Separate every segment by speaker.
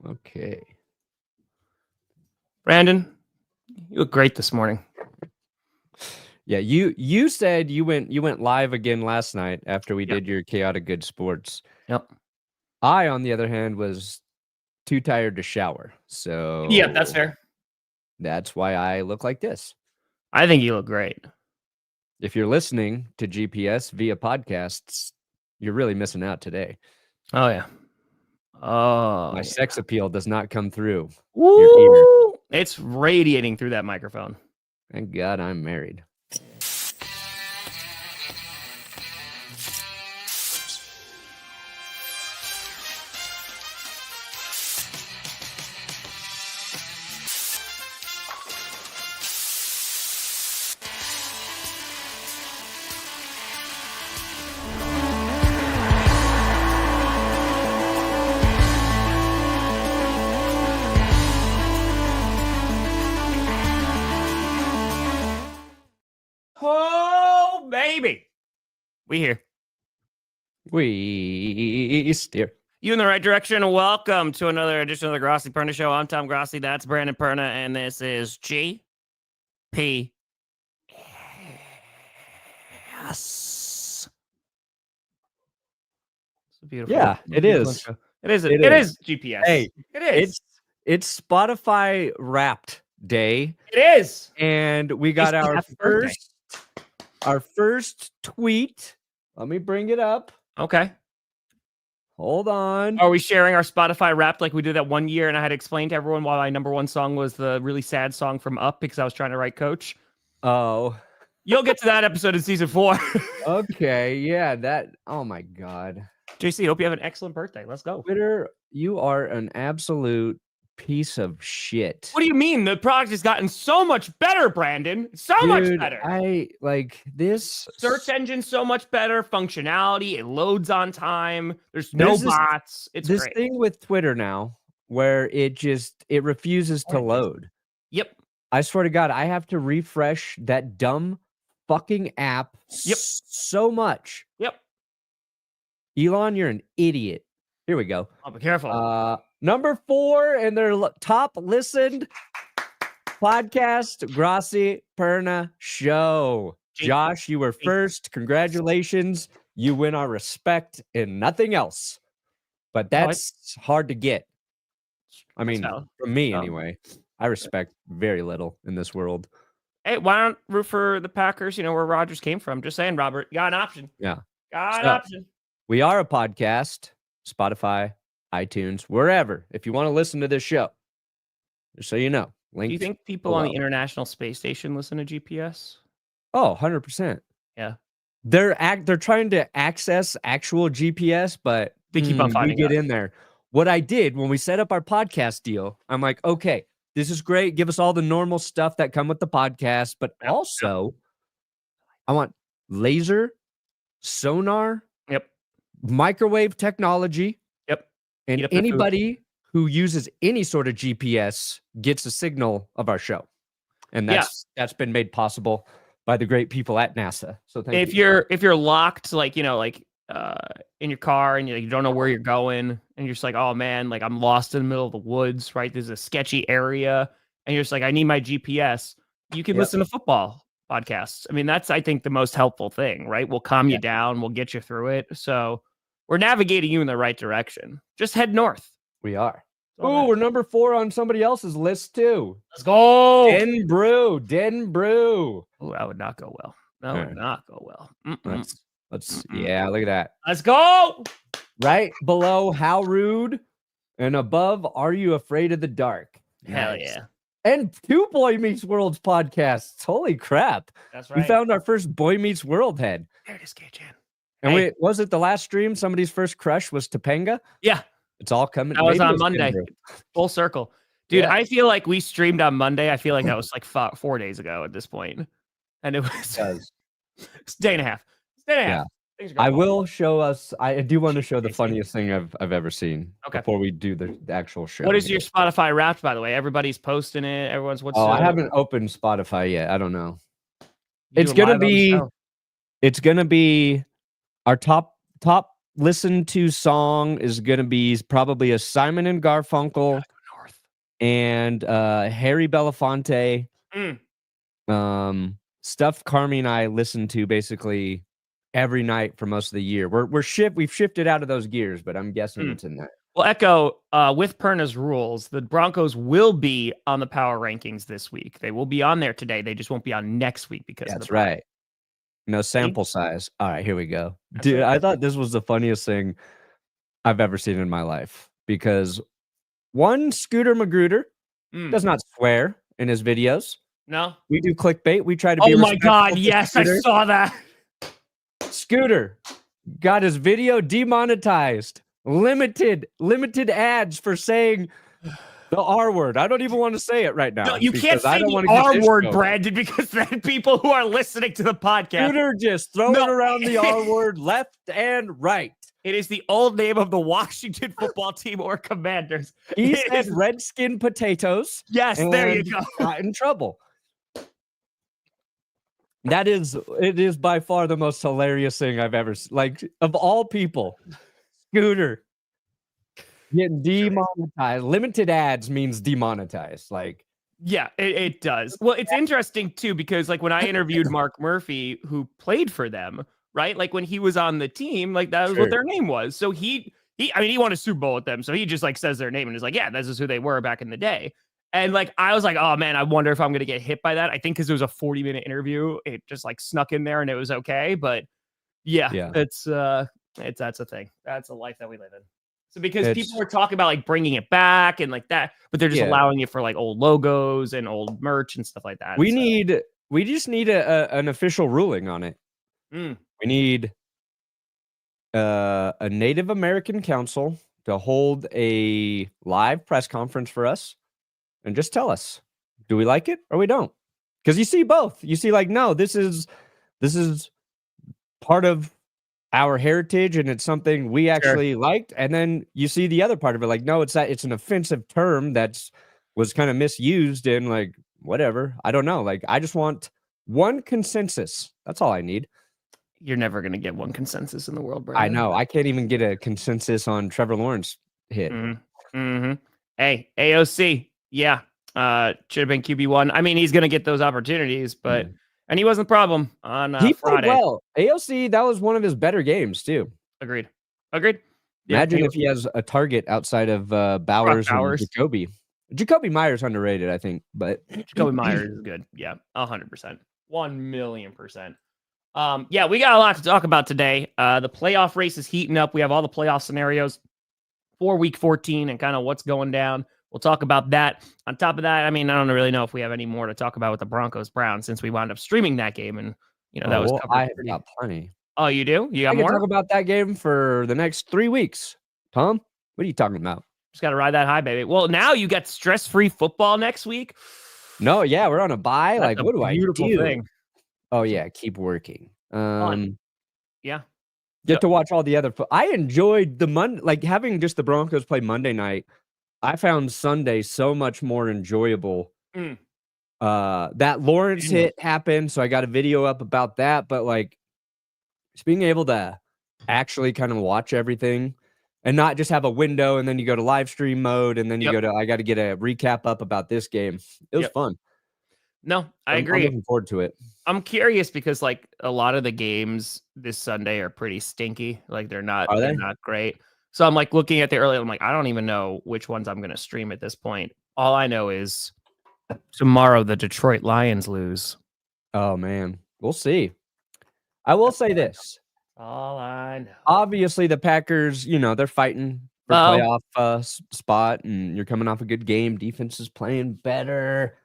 Speaker 1: Okay.
Speaker 2: Brandon, you look great this morning.
Speaker 1: Yeah, you said you went live again last night after we did your Chaotic Good Sports.
Speaker 2: Yep.
Speaker 1: I, on the other hand, was too tired to shower. So
Speaker 2: yeah, that's fair.
Speaker 1: That's why I look like this.
Speaker 2: I think you look great.
Speaker 1: If you're listening to GPS via podcasts, you're really missing out today.
Speaker 2: Oh yeah. Oh,
Speaker 1: my sex appeal does not come through.
Speaker 2: Woo!
Speaker 1: Your ear.
Speaker 2: It's radiating through that microphone.
Speaker 1: Thank God I'm married.
Speaker 2: Oh, baby. We here.
Speaker 1: We steer.
Speaker 2: You in the right direction. Welcome to another edition of the Grossi Perna Show. I'm Tom Grossi. That's Brandon Perna. And this is GPS. It's a beautiful.
Speaker 1: Yeah, it is.
Speaker 2: It is. It is GPS.
Speaker 1: Hey,
Speaker 2: it is.
Speaker 1: It's Spotify Wrapped Day.
Speaker 2: It is.
Speaker 1: And we got our first tweet. Let me bring it up.
Speaker 2: Okay.
Speaker 1: Hold on.
Speaker 2: Are we sharing our Spotify Wrapped like we did that one year and I had to explain to everyone why my number one song was the really sad song from Up because I was trying to write Coach?
Speaker 1: Oh.
Speaker 2: You'll get to that episode in season 4.
Speaker 1: Okay. Yeah, that. Oh, my God.
Speaker 2: JC, hope you have an excellent birthday. Let's go.
Speaker 1: Twitter, you are an absolute piece of shit.
Speaker 2: What do you mean? The product has gotten so much better, Brandon. Much better.
Speaker 1: I like this
Speaker 2: search engine so much better. Functionality. It loads on time. There's no bots. It's
Speaker 1: this
Speaker 2: great.
Speaker 1: Thing with Twitter now where it refuses to load.
Speaker 2: Yep.
Speaker 1: I swear to God, I have to refresh that dumb fucking app so much.
Speaker 2: Yep.
Speaker 1: Elon, you're an idiot. Here we go.
Speaker 2: Oh, be careful.
Speaker 1: Number 4 and their top listened podcast, Grossi Perna Show. Josh, you were first. Congratulations. You win our respect and nothing else. But that's hard to get. I mean, from me anyway. I respect very little in this world.
Speaker 2: Hey, why don't root for the Packers? You know where Rodgers came from. Just saying, Robert. You got an option.
Speaker 1: Yeah.
Speaker 2: Got an option.
Speaker 1: We are a podcast. Spotify, iTunes, wherever. If you want to listen to this show, just so you know.
Speaker 2: Do you think people on the International Space Station listen to GPS?
Speaker 1: Oh, 100%.
Speaker 2: Yeah.
Speaker 1: They're trying to access actual GPS, but
Speaker 2: they keep on finding
Speaker 1: we get in there. What I did when we set up our podcast deal, I'm like, okay, this is great. Give us all the normal stuff that come with the podcast, but also I want laser, sonar, microwave technology.
Speaker 2: Yep.
Speaker 1: And anybody who uses any sort of GPS gets a signal of our show. And that's been made possible by the great people at NASA. So thank you.
Speaker 2: If you're locked, like, you know, like in your car and you don't know where you're going and you're just like, oh man, like I'm lost in the middle of the woods, right? There's a sketchy area and you're just like, I need my GPS. You can listen to football podcasts. I mean, that's, I think, the most helpful thing, right? We'll calm you down. We'll get you through it. So we're navigating you in the right direction. Just head north.
Speaker 1: We are. Oh, we're number 4 on somebody else's list too.
Speaker 2: Let's go.
Speaker 1: Den Brew.
Speaker 2: Oh, that would not go well. That would not go well.
Speaker 1: Let's yeah, look at that.
Speaker 2: Let's go.
Speaker 1: Right below, How Rude, and above, Are You Afraid of the Dark?
Speaker 2: Hell yeah.
Speaker 1: And 2 Boy Meets World's podcasts. Holy crap.
Speaker 2: That's right.
Speaker 1: We found our first Boy Meets World head.
Speaker 2: There it is, KJ.
Speaker 1: And wait, was it the last stream? Somebody's first crush was Topanga?
Speaker 2: Yeah.
Speaker 1: It's all coming.
Speaker 2: That was on Monday. Full circle. Dude, I feel like we streamed on Monday. I feel like that was like 4 days ago at this point. And it was it's a day and a half. Yeah.
Speaker 1: I will show us. I do want to show the funniest thing I've ever seen before we do the actual show.
Speaker 2: What is your Spotify Wrapped, by the way? Everybody's posting it. Everyone's
Speaker 1: I haven't opened Spotify yet. I don't know. It's gonna be our top listen to song is going to be probably a Simon and Garfunkel and Harry Belafonte. Stuff Carmi and I listen to basically every night for most of the year. We've shifted out of those gears, but I'm guessing it's in there.
Speaker 2: Well, Echo, with Perna's rules, the Broncos will be on the power rankings this week. They will be on there today. They just won't be on next week because
Speaker 1: that's right. No sample size. All right, here we go.
Speaker 2: That's
Speaker 1: Dude,
Speaker 2: right.
Speaker 1: I thought this was the funniest thing I've ever seen in my life because one, Scooter Magruder does not swear in his videos.
Speaker 2: No,
Speaker 1: we do clickbait. We try to be.
Speaker 2: Oh my God! Yes, I saw that.
Speaker 1: Scooter got his video demonetized. Limited ads for saying the R word. I don't even want to say it right now.
Speaker 2: No, you can't say the R word, Brandon, because then people who are listening to the podcast.
Speaker 1: Scooter just throwing around the R word left and right.
Speaker 2: It is the old name of the Washington football team or Commanders.
Speaker 1: He said Redskin potatoes.
Speaker 2: Yes, there you go.
Speaker 1: Got in trouble. It is by far the most hilarious thing I've ever seen. Like, of all people, Scooter getting demonetized. Limited ads means demonetized. Like,
Speaker 2: yeah, it does. Well, it's interesting too, because like when I interviewed Mark Murphy, who played for them, right? Like when he was on the team, like that was what their name was. So he won a Super Bowl with them. So he just like says their name and is like, yeah, this is who they were back in the day. And like, I was like, oh man, I wonder if I'm going to get hit by that. I think because it was a 40-minute interview, it just like snuck in there and it was okay. But yeah. That's a thing. That's a life that we live in. So because people are talking about like bringing it back and like that, but they're just allowing it for like old logos and old merch and stuff like that.
Speaker 1: We just need an official ruling on it. We need a Native American council to hold a live press conference for us and just tell us, do we like it or we don't? Because you see both. You see like, no, this is part of our heritage and it's something we actually liked. And then you see the other part of it, like, no, it's an offensive term was kind of misused and like, whatever. I don't know. Like, I just want one consensus. That's all I need.
Speaker 2: You're never going to get one consensus in the world, Brandon.
Speaker 1: I know. I can't even get a consensus on Trevor Lawrence hit.
Speaker 2: Hey, AOC. Yeah. Should have been QB1. I mean, he's going to get those opportunities, but and he wasn't the problem on
Speaker 1: he
Speaker 2: Friday.
Speaker 1: Played well. AOC, that was one of his better games too.
Speaker 2: Agreed.
Speaker 1: Imagine if he has a target outside of Bowers and Jacoby. Jacoby Myers underrated, I think, but
Speaker 2: Jacoby Myers is good. Yeah, 100%, 1,000,000%. Yeah, we got a lot to talk about today. The playoff race is heating up. We have all the playoff scenarios for Week 14 and kind of what's going down. We'll talk about that. On top of that, I mean, I don't really know if we have any more to talk about with the Broncos-Browns since we wound up streaming that game, and that was covered.
Speaker 1: I have got plenty.
Speaker 2: Oh, you do? You got
Speaker 1: I
Speaker 2: more?
Speaker 1: can talk about that game for the next 3 weeks. Tom, what are you talking about?
Speaker 2: Just got to ride that high, baby. Well, now you got stress-free football next week.
Speaker 1: No, yeah, we're on a bye.
Speaker 2: That's
Speaker 1: like, what do I do?
Speaker 2: Thing.
Speaker 1: Oh yeah, keep working.
Speaker 2: Yeah.
Speaker 1: Get to watch all the other. I enjoyed the like having just the Broncos play Monday night. I found Sunday so much more enjoyable. That Lawrence hit happened, so I got a video up about that. But like, just being able to actually kind of watch everything and not just have a window and then you go to live stream mode and then you go to, I got to get a recap up about this game. It was fun.
Speaker 2: No, I agree.
Speaker 1: I'm looking forward to it.
Speaker 2: I'm curious because like a lot of the games this Sunday are pretty stinky. Like they're not great. So I'm like looking at the early, I'm like, I don't even know which ones I'm going to stream at this point. All I know is tomorrow the Detroit Lions lose.
Speaker 1: Oh man, we'll see. I will say this.
Speaker 2: All I know.
Speaker 1: Obviously the Packers, they're fighting for playoff spot and you're coming off a good game. Defense is playing better.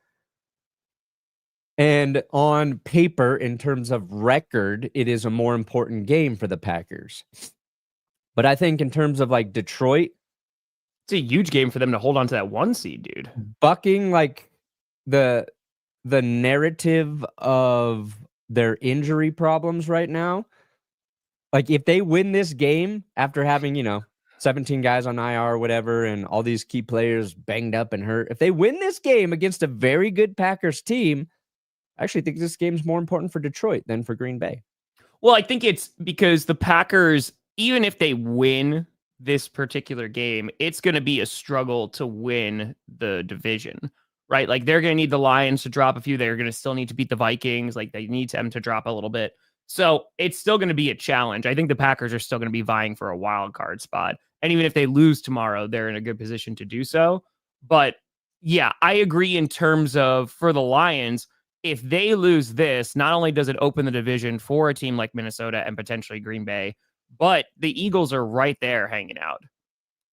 Speaker 1: And on paper, in terms of record, it is a more important game for the Packers. But I think in terms of like Detroit,
Speaker 2: it's a huge game for them to hold on to that 1 seed, dude.
Speaker 1: Bucking like the narrative of their injury problems right now. Like if they win this game after having, 17 guys on IR or whatever, and all these key players banged up and hurt, if they win this game against a very good Packers team, I actually think this game's more important for Detroit than for Green Bay.
Speaker 2: Well, I think it's because the Packers even if they win this particular game, it's going to be a struggle to win the division, right? Like they're going to need the Lions to drop a few. They're going to still need to beat the Vikings. Like they need them to drop a little bit. So it's still going to be a challenge. I think the Packers are still going to be vying for a wild card spot. And even if they lose tomorrow, they're in a good position to do so. But yeah, I agree in terms of for the Lions, if they lose this, not only does it open the division for a team like Minnesota and potentially Green Bay, but the Eagles are right there hanging out.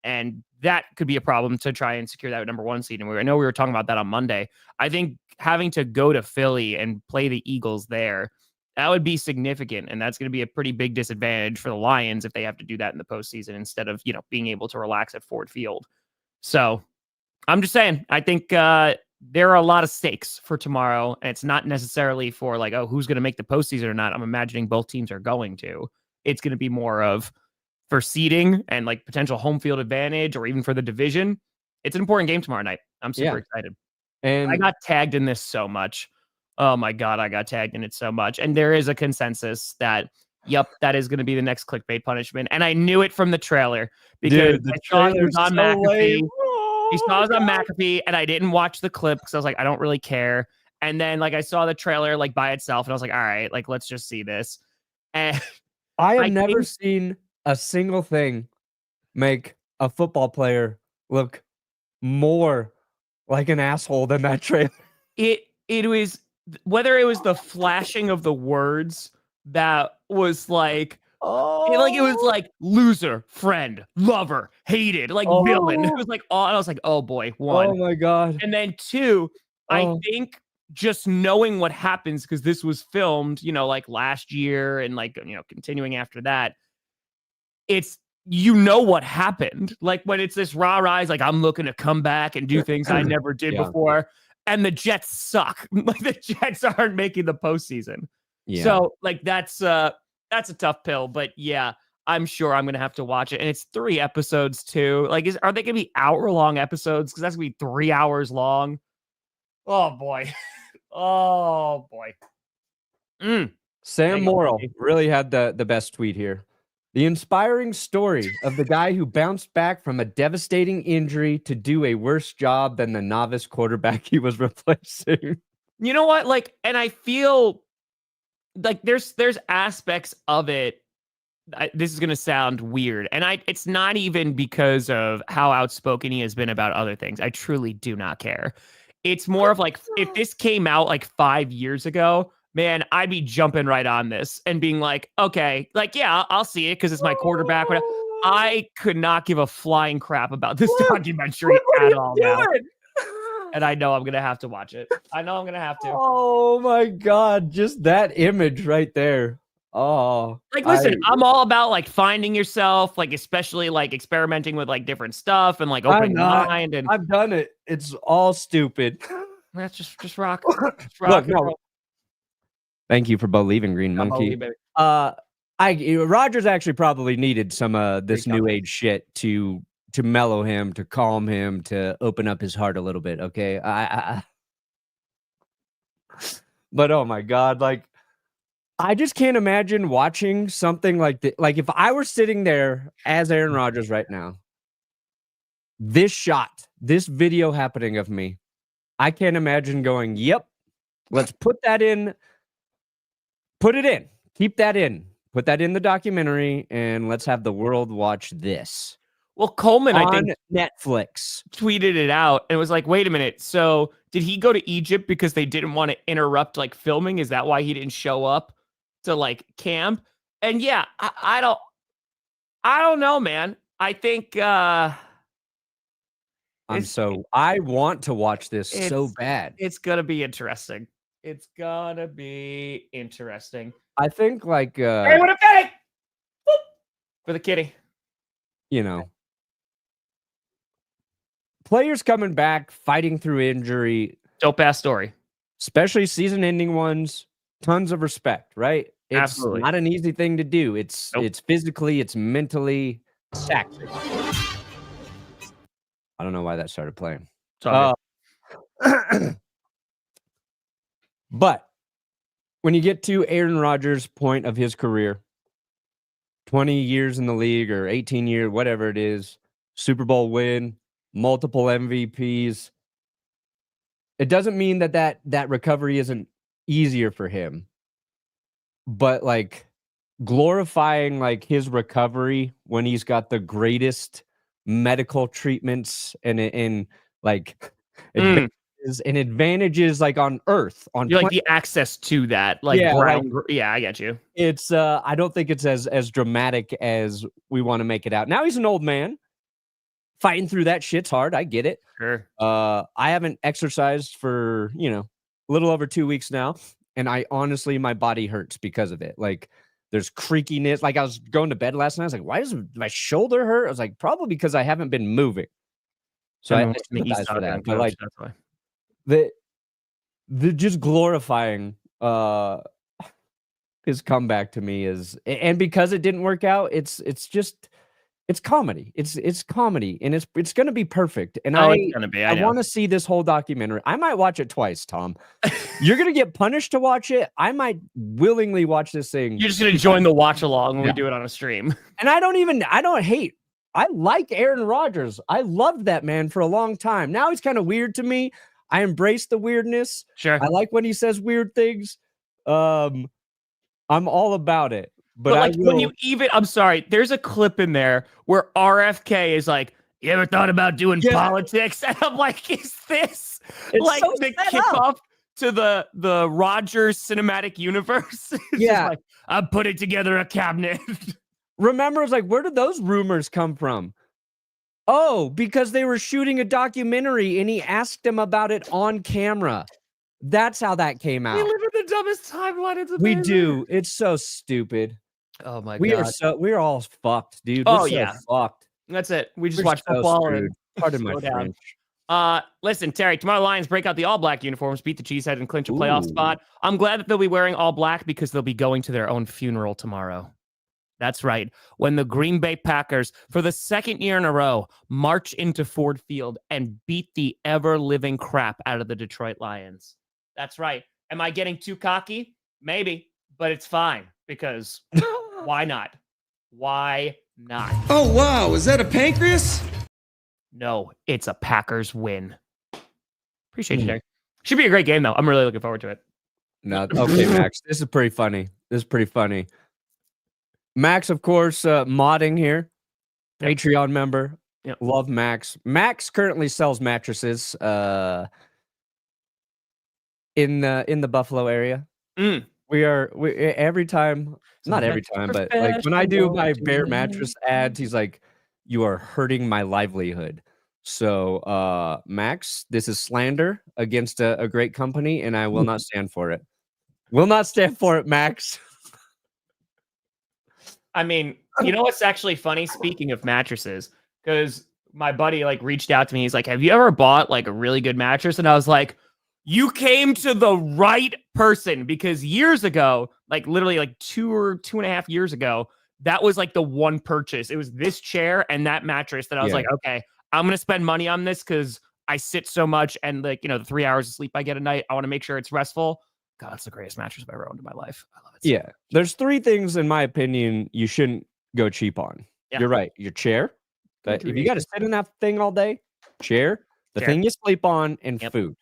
Speaker 2: And that could be a problem to try and secure that number 1 seed. And I know we were talking about that on Monday. I think having to go to Philly and play the Eagles there, that would be significant. And that's going to be a pretty big disadvantage for the Lions if they have to do that in the postseason instead of, being able to relax at Ford Field. So I'm just saying, I think there are a lot of stakes for tomorrow. And it's not necessarily for like, oh, who's going to make the postseason or not. I'm imagining both teams are going to. It's going to be more of for seeding and like potential home field advantage or even for the division. It's an important game tomorrow night. I'm super excited. And I got tagged in this so much. Oh my God, I got tagged in it so much. And there is a consensus that, yep, that is going to be the next clickbait punishment. And I knew it from the trailer because I saw it was on McAfee. He saw it on McAfee and I didn't watch the clip because I was like, I don't really care. And then like I saw the trailer like by itself and I was like, all right, like let's just see this. And
Speaker 1: I have never seen a single thing make a football player look more like an asshole than that trailer.
Speaker 2: It was, whether it was the flashing of the words that was like, it was like loser, friend, lover, hated, like villain. It was like, and I was like, oh boy, 1.
Speaker 1: Oh my God.
Speaker 2: And then 2, I think just knowing what happens, because this was filmed, like last year and like, continuing after that, it's, what happened. Like when it's this rah rise, like I'm looking to come back and do things I never did before. And the Jets suck. Like the Jets aren't making the postseason. Yeah. So like that's a tough pill. But yeah, I'm sure I'm gonna have to watch it. And it's 3 episodes too. Like, are they gonna be hour-long episodes? Because that's gonna be 3 hours long. Oh boy. Oh boy.
Speaker 1: Sam Morrill really had the best tweet here. The inspiring story of the guy who bounced back from a devastating injury to do a worse job than the novice quarterback he was replacing.
Speaker 2: You know what? Like, and I feel like there's aspects of it. This is going to sound weird. And it's not even because of how outspoken he has been about other things. I truly do not care. It's more of like, if this came out like 5 years ago, man, I'd be jumping right on this and being like, okay, like, yeah, I'll see it because it's my quarterback. But I could not give a flying crap about this documentary at all now. And I know I'm going to have to watch it. I know I'm going to have to.
Speaker 1: Oh my God. Just that image right there. Oh,
Speaker 2: like, listen, I'm all about like finding yourself, like, especially like experimenting with like different stuff and like opening your mind. And
Speaker 1: I've done it. It's all stupid.
Speaker 2: That's just rock. Just rock.
Speaker 1: Look, no. Thank you for believing, Green Monkey. Rodgers actually probably needed some this new age shit to mellow him, to calm him, to open up his heart a little bit. Okay, but oh my God, like I just can't imagine watching something like that. Like if I were sitting there as Aaron Rodgers right now, this video happening of me, I can't imagine going, "Yep, let's put that in." Put it in. Keep that in. Put that in the documentary, and let's have the world watch this.
Speaker 2: Well, Coleman, I think
Speaker 1: Netflix
Speaker 2: tweeted it out and was like, "Wait a minute. So did he go to Egypt because they didn't want to interrupt like filming? Is that why he didn't show up to like camp?" And yeah, I don't know, man. I think I
Speaker 1: want to watch this so bad.
Speaker 2: It's gonna be interesting. It's gonna be interesting.
Speaker 1: I think like
Speaker 2: hey, what a fake for the kitty.
Speaker 1: Players coming back, fighting through injury.
Speaker 2: Dope ass story.
Speaker 1: Especially season-ending ones. Tons of respect, right? It's
Speaker 2: Absolutely
Speaker 1: not an easy thing to do. It's physically, it's mentally taxing. I don't know why that started playing. But when you get to Aaron Rodgers' point of his career, 20 years in the league or 18 years, whatever it is, Super Bowl win, multiple MVPs. It doesn't mean that recovery isn't easier for him. But like glorifying like his recovery when he's got the greatest medical treatments and like advantages like on earth on
Speaker 2: you like the access to that like yeah, I get you.
Speaker 1: It's I don't think it's as dramatic as we want to make it out. Now he's an old man. Fighting through that shit's hard. I get it.
Speaker 2: Sure.
Speaker 1: I haven't exercised for, a little over 2 weeks now. And I honestly, my body hurts because of it. Like there's creakiness. Like I was going to bed last night. I was like, why does my shoulder hurt? I was like, probably because I haven't been moving. So I sympathize for that. But like
Speaker 2: that's why.
Speaker 1: the just glorifying his comeback to me is, and because it didn't work out, it's comedy. It's comedy, and it's gonna be perfect. And I want to see this whole documentary. I might watch it twice, Tom. You're gonna get punished to watch it. I might willingly watch this thing.
Speaker 2: You're just gonna join the watch along when we do it on a stream.
Speaker 1: And I don't hate. I like Aaron Rodgers. I loved that man for a long time. Now he's kind of weird to me. I embrace the weirdness.
Speaker 2: Sure.
Speaker 1: I like when he says weird things. I'm all about it. But
Speaker 2: like when you I'm sorry, there's a clip in there where RFK is like, you ever thought about doing politics? And I'm like, is this like so the kickoff to the Rodgers cinematic universe?
Speaker 1: Yeah.
Speaker 2: Like, I'm putting together a cabinet.
Speaker 1: Remember, it's like, where did those rumors come from? Oh, because they were shooting a documentary and he asked him about it on camera. That's how that came out.
Speaker 2: We live in the dumbest timeline. It's
Speaker 1: we do. It's so stupid.
Speaker 2: Oh my god.
Speaker 1: We're all fucked, dude.
Speaker 2: We're
Speaker 1: so fucked.
Speaker 2: That's it. We just watch football and
Speaker 1: pardon my French.
Speaker 2: Listen, Terry, tomorrow Lions break out the all black uniforms, beat the Cheesehead, and clinch a playoff spot. I'm glad that they'll be wearing all black because they'll be going to their own funeral tomorrow. That's right. When the Green Bay Packers, for the second year in a row, march into Ford Field and beat the ever-living crap out of the Detroit Lions. That's right. Am I getting too cocky? Maybe, but it's fine because why not? Why not?
Speaker 3: Oh, wow. Is that a pancreas?
Speaker 2: No, it's a Packers win. Appreciate you, Derek. Should be a great game, though. I'm really looking forward to it.
Speaker 1: No, okay, Max. This is pretty funny. Max, of course, modding here. Patreon member.
Speaker 2: Yep.
Speaker 1: Love Max. Max currently sells mattresses in the Buffalo area. We every time, not every time, but like when I do my Bear mattress ads, he's like, you are hurting my livelihood. So Max, this is slander against a great company, and I will not stand for it. Will not stand for it, Max.
Speaker 2: I mean, you know what's actually funny? Speaking of mattresses, because my buddy like reached out to me. He's like, have you ever bought like a really good mattress? And I was like, you came to the right person, because years ago, like literally like 2.5 years ago, that was like the one purchase. It was this chair and that mattress that I was like, okay, I'm going to spend money on this because I sit so much, and like, the 3 hours of sleep I get a night, I want to make sure it's restful. God, it's the greatest mattress I've ever owned in my life. I love it.
Speaker 1: Yeah. There's 3 things, in my opinion, you shouldn't go cheap on. Yeah. You're right. Your chair. If you got to sit in that thing all day, chair, the thing you sleep on, and food.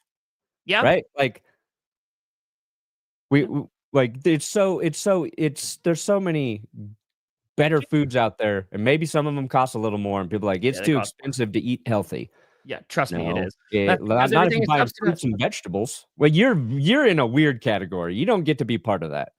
Speaker 2: Yeah.
Speaker 1: Right. Like there's so many better foods out there, and maybe some of them cost a little more, and people are like, it's too expensive to eat healthy.
Speaker 2: Yeah, trust me, it is.
Speaker 1: Not if you buy fruits and vegetables. Well, you're in a weird category. You don't get to be part of that.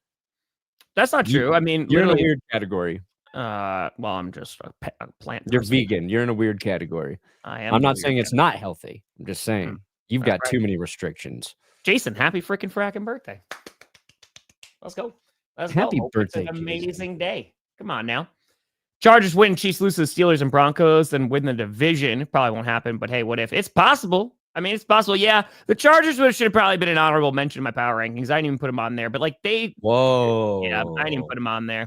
Speaker 2: That's not true. I mean,
Speaker 1: you're in a weird category.
Speaker 2: Well, I'm just a plant.
Speaker 1: You're vegan. You're in a weird category.
Speaker 2: I am.
Speaker 1: I'm not saying it's not healthy. I'm just saying you've got too many restrictions.
Speaker 2: Jason, happy freaking fracking birthday. Let's go.
Speaker 1: Happy birthday.
Speaker 2: It's an amazing day. Come on now. Chargers win, Chiefs lose to the Steelers and Broncos, then win the division. It probably won't happen, but hey, what if? It's possible. I mean, it's possible. Yeah, the Chargers should have probably been an honorable mention in my power rankings. I didn't even put them on there, but like
Speaker 1: whoa.
Speaker 2: Yeah, I didn't even put them on on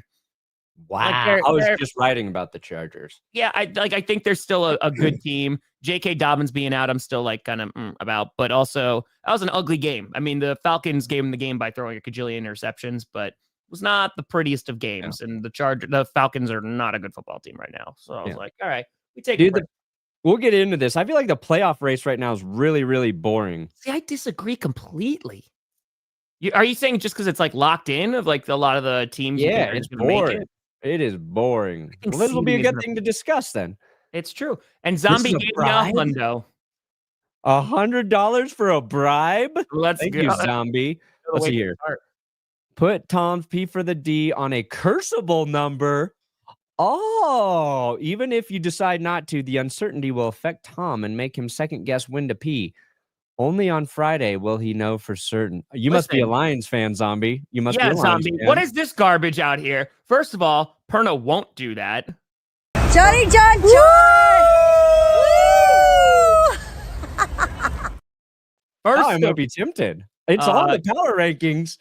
Speaker 1: Wow. Like I was just writing about the Chargers.
Speaker 2: Yeah, I think they're still a good team. J.K. Dobbins being out, I'm still like kind of about, but also that was an ugly game. I mean, the Falcons gave them the game by throwing a cajillion interceptions, but was not the prettiest of games, and the Falcons are not a good football team right now. So I was like, all right, we take it.
Speaker 1: We'll get into this. I feel like the playoff race right now is really, really boring.
Speaker 2: See, I disagree completely. Are you saying just because it's like locked in of like a lot of the teams?
Speaker 1: Yeah, it's boring. It is boring. Well, this will be a good thing to discuss then.
Speaker 2: It's true. And Zombie gave me a hundo.
Speaker 1: $100 for a bribe?
Speaker 2: Thank
Speaker 1: you, Zombie. Let's see here. Put Tom's P for the D on a cursable number. Oh, even if you decide not to, the uncertainty will affect Tom and make him second guess when to pee. Only on Friday will he know for certain. You must be a Lions fan, Zombie. You must be a Lions
Speaker 2: Zombie.
Speaker 1: fan.
Speaker 2: What is this garbage out here? First of all, Perna won't do that.
Speaker 4: Johnny John John!
Speaker 1: First, I might be tempted. It's all the power rankings.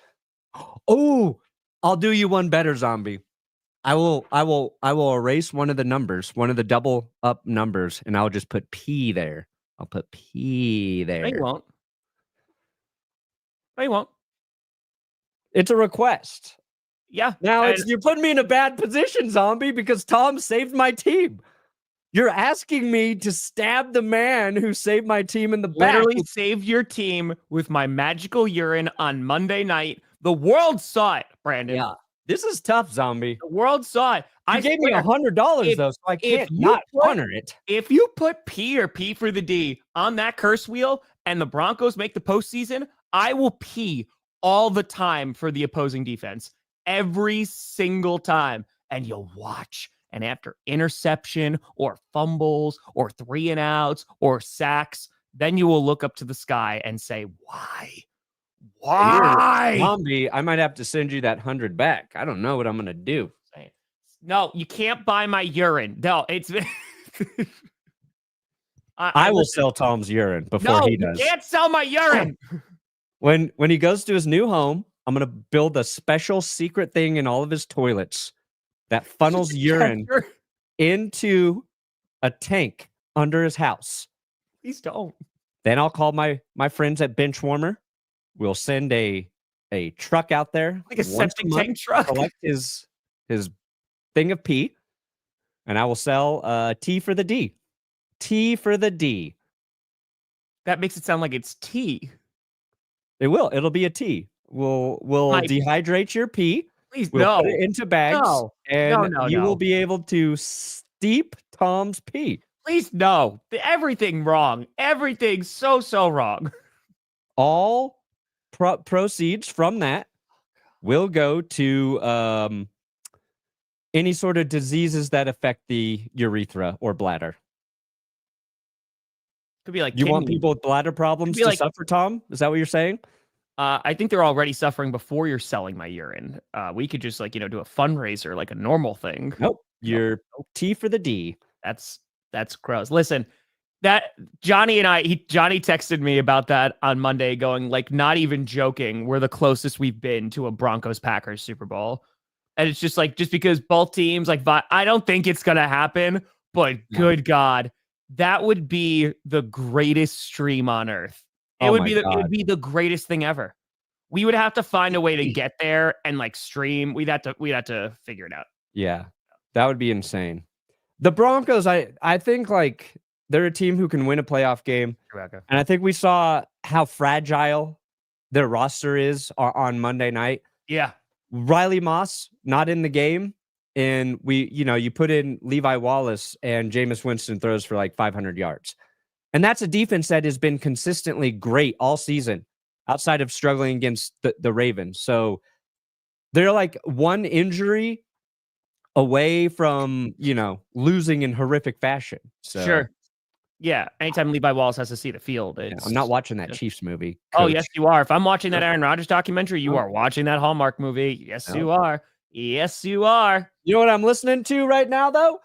Speaker 1: Oh, I'll do you one better, Zombie. I will erase one of the numbers, one of the double up numbers, and I'll just put P there. I'll put P there.
Speaker 2: No, you won't. No, you won't.
Speaker 1: It's a request.
Speaker 2: Yeah.
Speaker 1: Now you're putting me in a bad position, Zombie, because Tom saved my team. You're asking me to stab the man who saved my team in the back.
Speaker 2: Literally saved your team with my magical urine on Monday night. The world saw it, Brandon.
Speaker 1: Yeah. This is tough, Zombie.
Speaker 2: The world saw it.
Speaker 1: You gave me $100 though, so I can't not honor it.
Speaker 2: If you put P or P for the D on that curse wheel and the Broncos make the postseason, I will pee all the time for the opposing defense. Every single time. And you'll watch. And after interception or fumbles or 3 and outs or sacks, then you will look up to the sky and say, why? Why?
Speaker 1: Zombie, I might have to send you that 100 back. I don't know what I'm going to do.
Speaker 2: No, you can't buy my urine. No, it's...
Speaker 1: I will sell Tom's urine before he does.
Speaker 2: You can't sell my urine.
Speaker 1: When he goes to his new home, I'm going to build a special secret thing in all of his toilets that funnels urine into a tank under his house.
Speaker 2: Please don't.
Speaker 1: Then I'll call my friends at Benchwarmer. We'll send a truck out there,
Speaker 2: like a septic tank truck,
Speaker 1: collect his thing of pee, and I will sell T for the D. T for the D.
Speaker 2: That makes it sound like it's tea.
Speaker 1: It will. It'll be a tea. We'll dehydrate your pee.
Speaker 2: Please,
Speaker 1: we'll put it into bags, and you will be able to steep Tom's pee.
Speaker 2: Please, no. Everything wrong. Everything so wrong.
Speaker 1: All proceeds from that will go to any sort of diseases that affect the urethra or bladder.
Speaker 2: Could be like
Speaker 1: you want people with bladder problems to suffer, Tom? Is that what you're saying?
Speaker 2: I think they're already suffering before you're selling my urine. We could just do a fundraiser, like a normal thing.
Speaker 1: Nope. You're T for the D.
Speaker 2: That's gross. Listen, that Johnny texted me about that on Monday, going like, not even joking, we're the closest we've been to a Broncos Packers Super Bowl. And it's just because both teams I don't think it's gonna happen, but good God, that would be the greatest stream on earth. It would be the greatest thing ever. We would have to find a way to get there and stream. We'd have to figure it out.
Speaker 1: Yeah, that would be insane. The Broncos, I think they're a team who can win a playoff game. And I think we saw how fragile their roster is on Monday night.
Speaker 2: Yeah.
Speaker 1: Riley Moss, not in the game. And you put in Levi Wallace and Jameis Winston throws for 500 yards. And that's a defense that has been consistently great all season outside of struggling against the Ravens. So they're one injury away from, losing in horrific fashion. So
Speaker 2: sure. Yeah. Anytime Levi Wallace has to see the field.
Speaker 1: I'm not watching that Chiefs movie.
Speaker 2: Coach. Oh, yes, you are. If I'm watching that Aaron Rodgers documentary, you are watching that Hallmark movie. Yes, you are. Yes, you are.
Speaker 1: You know what I'm listening to right now, though?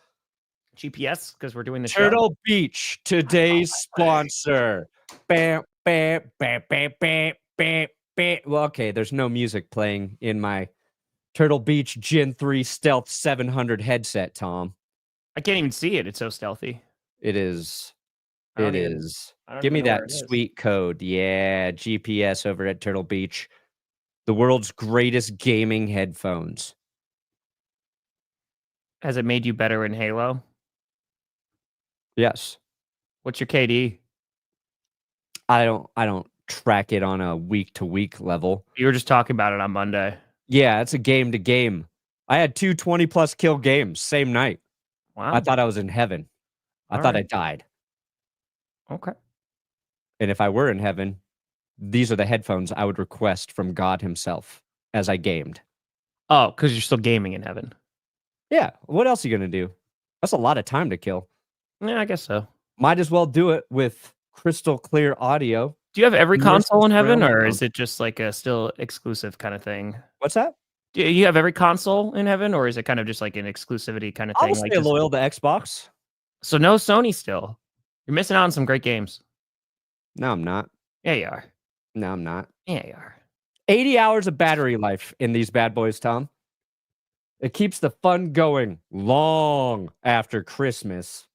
Speaker 2: GPS, because we're doing the
Speaker 1: Turtle Beach, today's sponsor. Bam, bam, bam, bam, bam, bam, bam. Well, okay, there's no music playing in my Turtle Beach Gen 3 Stealth 700 headset, Tom.
Speaker 2: I can't even see it. It's so stealthy.
Speaker 1: It is. It is. Give me that sweet code. Yeah, GPS over at Turtle Beach. The world's greatest gaming headphones.
Speaker 2: Has it made you better in Halo?
Speaker 1: Yes.
Speaker 2: What's your KD?
Speaker 1: I don't track it on a week-to-week level.
Speaker 2: You were just talking about it on Monday.
Speaker 1: Yeah, it's a game to game. I had 2 20+ kill games same night.
Speaker 2: Wow.
Speaker 1: I thought I was in heaven. I thought I died.
Speaker 2: Okay.
Speaker 1: And if I were in heaven, these are the headphones I would request from God himself as I gamed.
Speaker 2: Oh, because you're still gaming in heaven.
Speaker 1: Yeah. What else are you going to do? That's a lot of time to kill.
Speaker 2: Yeah, I guess so.
Speaker 1: Might as well do it with crystal clear audio.
Speaker 2: Do you have every console in heaven,
Speaker 1: surround
Speaker 2: or
Speaker 1: sound.
Speaker 2: is it just like a still exclusive kind of thing?
Speaker 1: What's that?
Speaker 2: Do you have every console in heaven, or is it kind of just like an exclusivity kind of thing?
Speaker 1: I'll stay loyal to Xbox.
Speaker 2: So no Sony still. You're missing out on some great games.
Speaker 1: No, I'm not.
Speaker 2: Yeah, you are.
Speaker 1: No, I'm not.
Speaker 2: Yeah, you are.
Speaker 1: 80 hours of battery life in these bad boys, Tom. It keeps the fun going long after Christmas.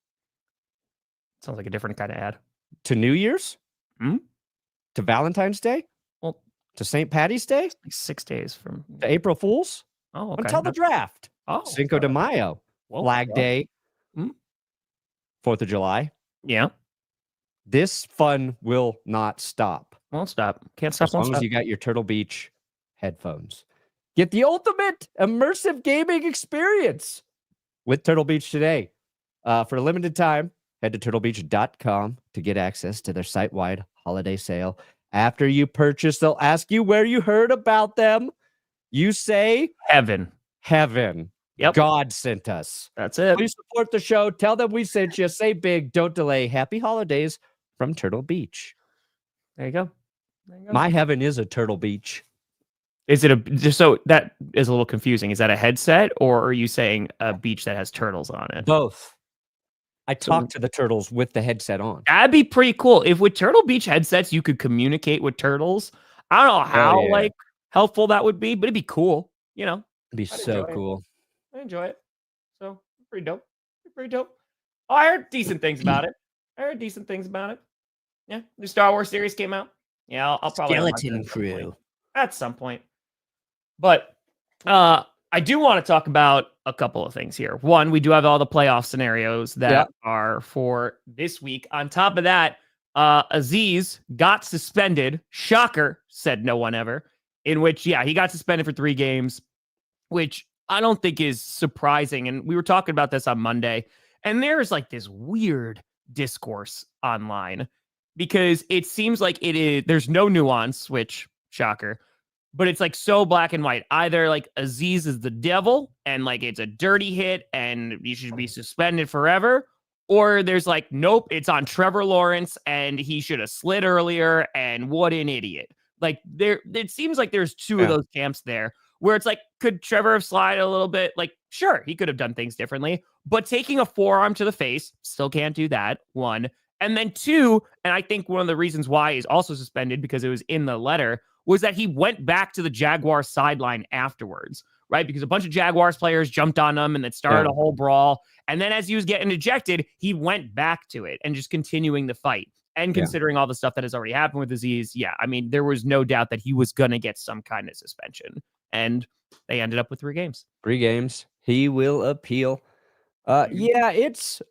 Speaker 2: Sounds like a different kind of ad.
Speaker 1: To New Year's?
Speaker 2: Hmm?
Speaker 1: To Valentine's Day?
Speaker 2: Well,
Speaker 1: to St. Patty's Day?
Speaker 2: like 6 days from
Speaker 1: To April Fools?
Speaker 2: Oh, okay.
Speaker 1: Until the draft.
Speaker 2: Oh,
Speaker 1: Cinco de Mayo.
Speaker 2: Whoa,
Speaker 1: Flag
Speaker 2: whoa.
Speaker 1: Day.
Speaker 2: Hmm?
Speaker 1: 4th of July.
Speaker 2: Yeah.
Speaker 1: This fun will not stop.
Speaker 2: Won't stop. Can't stop.
Speaker 1: As long as you got your Turtle Beach headphones. Get the ultimate immersive gaming experience with Turtle Beach today. For a limited time, head to turtlebeach.com to get access to their site-wide holiday sale. After you purchase, they'll ask you where you heard about them. You say
Speaker 2: Heaven.
Speaker 1: Heaven.
Speaker 2: Yep.
Speaker 1: God sent us.
Speaker 2: That's it.
Speaker 1: Please support the show. Tell them we sent you. Say big. Don't delay. Happy holidays from Turtle Beach.
Speaker 2: There you go. There you go.
Speaker 1: My heaven is a Turtle Beach.
Speaker 2: Is it just so that is a little confusing? Is that a headset, or are you saying a beach that has turtles on it?
Speaker 1: Both. I talk to the turtles with the headset on.
Speaker 2: That'd be pretty cool. If with Turtle Beach headsets you could communicate with turtles. I don't know how like helpful that would be, but it'd be cool. You know,
Speaker 1: It'd be so cool.
Speaker 2: I enjoy it. So pretty dope. Pretty dope. Oh, I heard decent things about it. Yeah, the Star Wars series came out. Yeah, I'll probably
Speaker 1: Skeleton Crew
Speaker 2: at some point. But I do want to talk about a couple of things here. One, we do have all the playoff scenarios that are for this week. On top of that, Aziz got suspended. Shocker, said no one ever. In which, he got suspended for 3 games, which I don't think is surprising. And we were talking about this on Monday. And there's like this weird discourse online because it seems like there's no nuance, which shocker. But it's like so black and white. Either like Aziz is the devil and like it's a dirty hit and he should be suspended forever. Or there's like, nope, it's on Trevor Lawrence and he should have slid earlier and what an idiot. Like it seems like there's 2 of those camps there where it's like, could Trevor have slid a little bit? Like, sure, he could have done things differently. But taking a forearm to the face, still can't do that, 1. And then 2, and I think one of the reasons why he's also suspended because it was in the letter, was that he went back to the Jaguars sideline afterwards, right? Because a bunch of Jaguars players jumped on him and it started a whole brawl. And then as he was getting ejected, he went back to it and just continuing the fight. And considering all the stuff that has already happened with Aziz, I mean, there was no doubt that he was going to get some kind of suspension. And they ended up with 3 games.
Speaker 1: 3 games. He will appeal. It's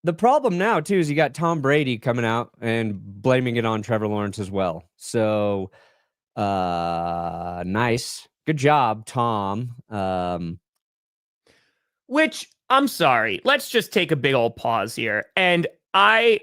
Speaker 1: the problem now, too, is you got Tom Brady coming out and blaming it on Trevor Lawrence as well. So... nice. Good job, Tom.
Speaker 2: Which, I'm sorry. Let's just take a big old pause here. And I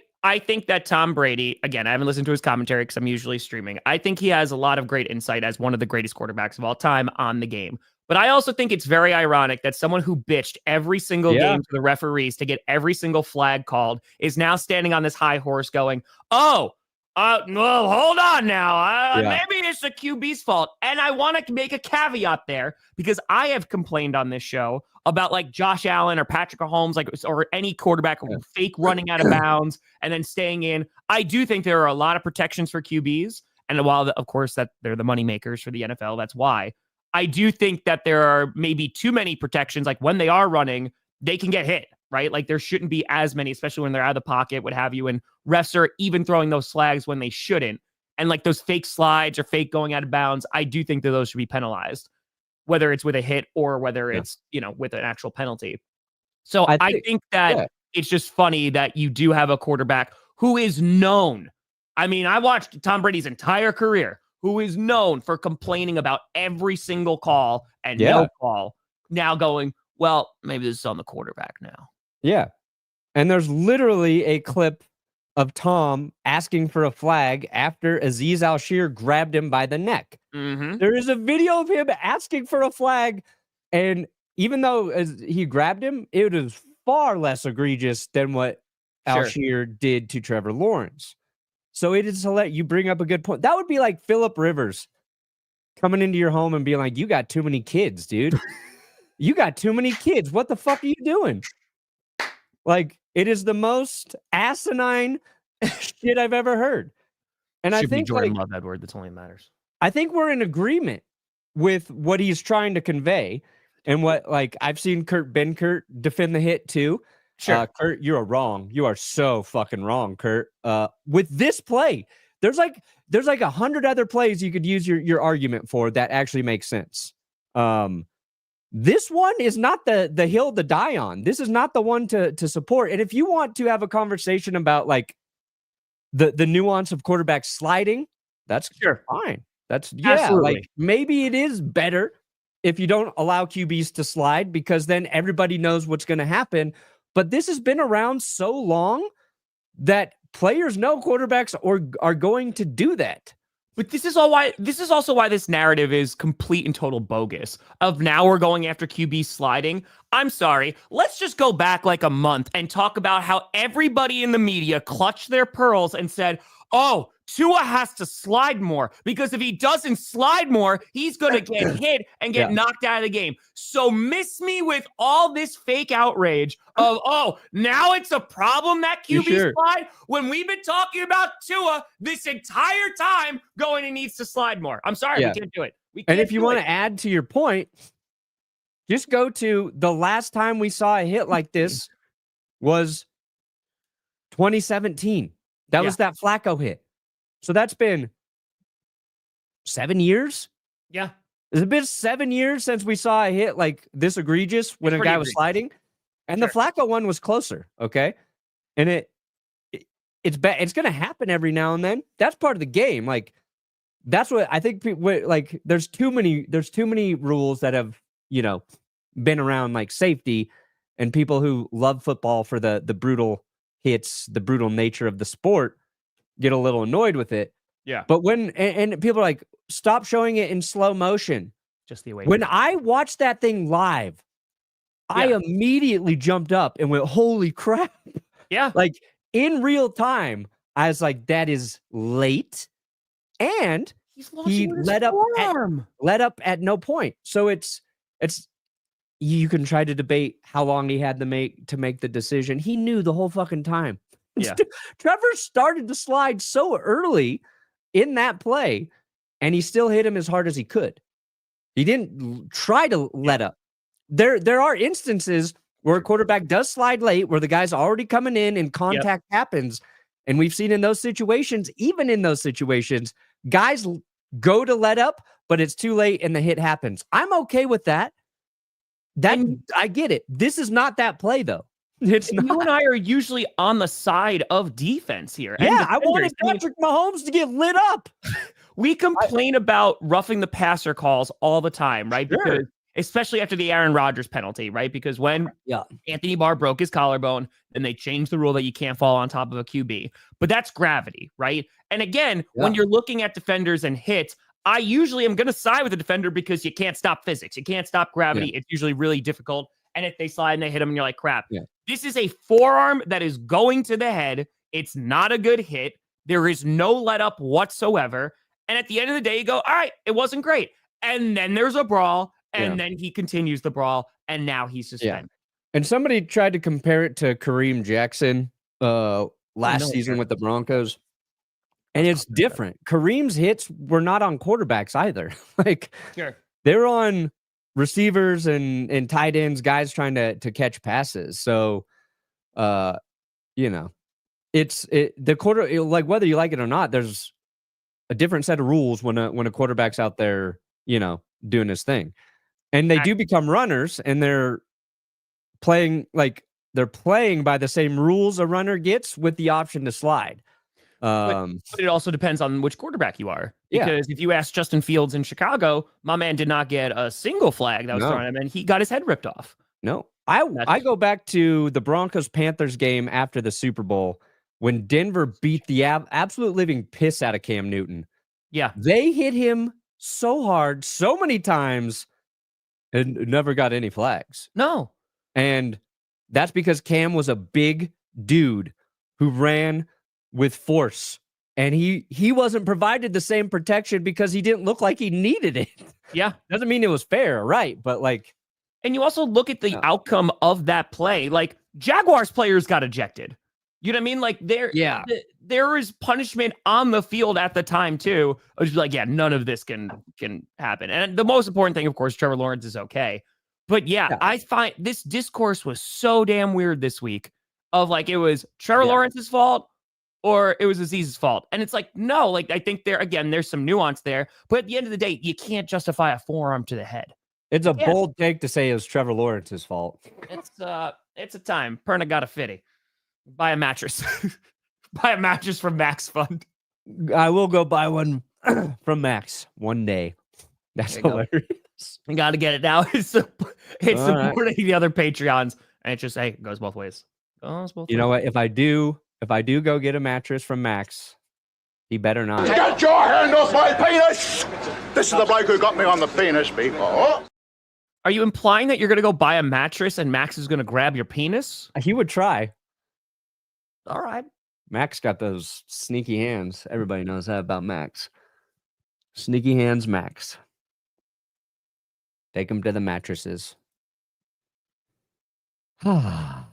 Speaker 2: think that Tom Brady, again, I haven't listened to his commentary because I'm usually streaming. I think he has a lot of great insight as one of the greatest quarterbacks of all time on the game. But I also think it's very ironic that someone who bitched every single game to the referees to get every single flag called is now standing on this high horse going, well, hold on now. Maybe it's the QB's fault. And I want to make a caveat there because I have complained on this show about like Josh Allen or Patrick Mahomes, or any quarterback fake running out of bounds and then staying in. I do think there are a lot of protections for QBs. And while, of course, that they're the money makers for the NFL, that's why. I do think that there are maybe too many protections. Like when they are running, they can get hit, right? Like there shouldn't be as many, especially when they're out of the pocket, what have you. And refs are even throwing those flags when they shouldn't. And like those fake slides or fake going out of bounds, I do think that those should be penalized, whether it's with a hit or whether it's, with an actual penalty. So I think that it's just funny that you do have a quarterback who is known. I mean, I watched Tom Brady's entire career, who is known for complaining about every single call and no call. Now going, well, maybe this is on the quarterback now.
Speaker 1: Yeah. And there's literally a clip of Tom asking for a flag after Azeez Al-Shir grabbed him by the neck.
Speaker 2: Mm-hmm.
Speaker 1: There is a video of him asking for a flag, and even though he grabbed him, it is far less egregious than what Al-Shir did to Trevor Lawrence. So it is to let you bring up a good point. That would be like Phillip Rivers coming into your home and being like, you got too many kids, dude. You got too many kids. What the fuck are you doing? Like, it is the most asinine shit I've ever heard. And I think
Speaker 2: Jordan Love Edward, that's all that matters.
Speaker 1: I think we're in agreement with what he's trying to convey, and what, like, I've seen Kurt Benkert defend the hit too.
Speaker 2: Sure.
Speaker 1: Kurt, you're wrong. You are so fucking wrong, Kurt. With this play, there's like 100 other plays you could use your argument for that actually makes sense. This one is not the hill to die on. This is not the one to support. And if you want to have a conversation about like the nuance of quarterback sliding, that's fine. That's
Speaker 2: Absolutely.
Speaker 1: like maybe it is better if you don't allow QBs to slide, because then everybody knows what's going to happen. But this has been around so long that players know quarterbacks are going to do that.
Speaker 2: But this is also why this narrative is complete and total bogus. Of now we're going after QB sliding. I'm sorry. Let's just go back like a month and talk about how everybody in the media clutched their pearls and said, oh, Tua has to slide more, because if he doesn't slide more, he's going to get hit and get knocked out of the game. So miss me with all this fake outrage of, oh, now it's a problem that QB slide, when we've been talking about Tua this entire time going he needs to slide more. I'm sorry, we can't do it.
Speaker 1: And if you want to add to your point, just go to the last time we saw a hit like this was 2017. That was that Flacco hit. So that's been 7 years.
Speaker 2: Yeah.
Speaker 1: It's been 7 years since we saw a hit like this egregious when a guy was sliding. And the Flacco one was closer. Okay. And it's going to happen every now and then. That's part of the game. Like, that's what I think people like. There's too many rules that have, been around, like safety, and people who love football for the brutal hits, the brutal nature of the sport, get a little annoyed with it.
Speaker 2: Yeah.
Speaker 1: But when and people are like, stop showing it in slow motion.
Speaker 2: Just the way.
Speaker 1: When I watched that thing live, I immediately jumped up and went, holy crap.
Speaker 2: Yeah.
Speaker 1: Like in real time, I was like, that is late. And he let up at no point. So it's you can try to debate how long he had to make the decision. He knew the whole fucking time.
Speaker 2: Yeah.
Speaker 1: Trevor started to slide so early in that play, and he still hit him as hard as he could. He didn't try to let up. There are instances where a quarterback does slide late, where the guy's already coming in and contact happens. And we've seen in those situations, even in those situations, guys go to let up, but it's too late and the hit happens. I'm okay with that. I get it. This is not that play, though. It's not.
Speaker 2: You and I are usually on the side of defense here.
Speaker 1: Yeah, I wanted Patrick Mahomes to get lit up.
Speaker 2: We complain about roughing the passer calls all the time, right? Because especially after the Aaron Rodgers penalty, right? Because when Anthony Barr broke his collarbone, then they changed the rule that you can't fall on top of a QB. But that's gravity, right? And again, when you're looking at defenders and hits, I usually am going to side with the defender because you can't stop physics. You can't stop gravity. It's usually really difficult. And if they slide and they hit him, and you're like, crap. Yeah. This is a forearm that is going to the head. It's not a good hit. There is no let up whatsoever. And at the end of the day, you go, all right, it wasn't great. And then there's a brawl, and then he continues the brawl, and now he's suspended.
Speaker 1: And somebody tried to compare it to Kareem Jackson last season with the Broncos. And it's different. Kareem's hits were not on quarterbacks either. They're on receivers and tight ends, guys trying to catch passes. So, it's the quarter, like whether you like it or not, there's a different set of rules when a quarterback's out there, doing his thing. And they do become runners, and they're playing by the same rules a runner gets with the option to slide.
Speaker 2: But it also depends on which quarterback you are. Because if you ask Justin Fields in Chicago, my man did not get a single flag that was thrown at him, and he got his head ripped off.
Speaker 1: No. I go back to the Broncos-Panthers game after the Super Bowl when Denver beat the absolute living piss out of Cam Newton.
Speaker 2: Yeah.
Speaker 1: They hit him so hard, so many times, and never got any flags.
Speaker 2: No.
Speaker 1: And that's because Cam was a big dude who ran with force. And he wasn't provided the same protection because he didn't look like he needed it.
Speaker 2: Yeah.
Speaker 1: Doesn't mean it was fair, right? But
Speaker 2: and you also look at the outcome of that play. Like, Jaguars players got ejected. You know what I mean? Like, there is punishment on the field at the time, too. I was like, none of this can happen. And the most important thing, of course, Trevor Lawrence is okay. But I find this discourse was so damn weird this week of like, it was Trevor Lawrence's fault or it was Aziz's fault. And it's like, no, like, I think there's some nuance there. But at the end of the day, you can't justify a forearm to the head.
Speaker 1: It's a bold take to say it was Trevor Lawrence's fault.
Speaker 2: It's a time. Perna got a fitty. Buy a mattress. Buy a mattress from Max Fund.
Speaker 1: I will go buy one from Max one day. That's hilarious.
Speaker 2: You got to get it now. It's supporting the other Patreons, and it's just it goes both ways.
Speaker 1: You know what? If I do go get a mattress from Max, he better not.
Speaker 5: Get your hand off my penis! This is the bloke who got me on the penis before.
Speaker 2: Are you implying that you're going to go buy a mattress and Max is going to grab your penis?
Speaker 1: He would try.
Speaker 2: All right.
Speaker 1: Max got those sneaky hands. Everybody knows that about Max. Sneaky hands, Max. Take him to the mattresses.
Speaker 2: All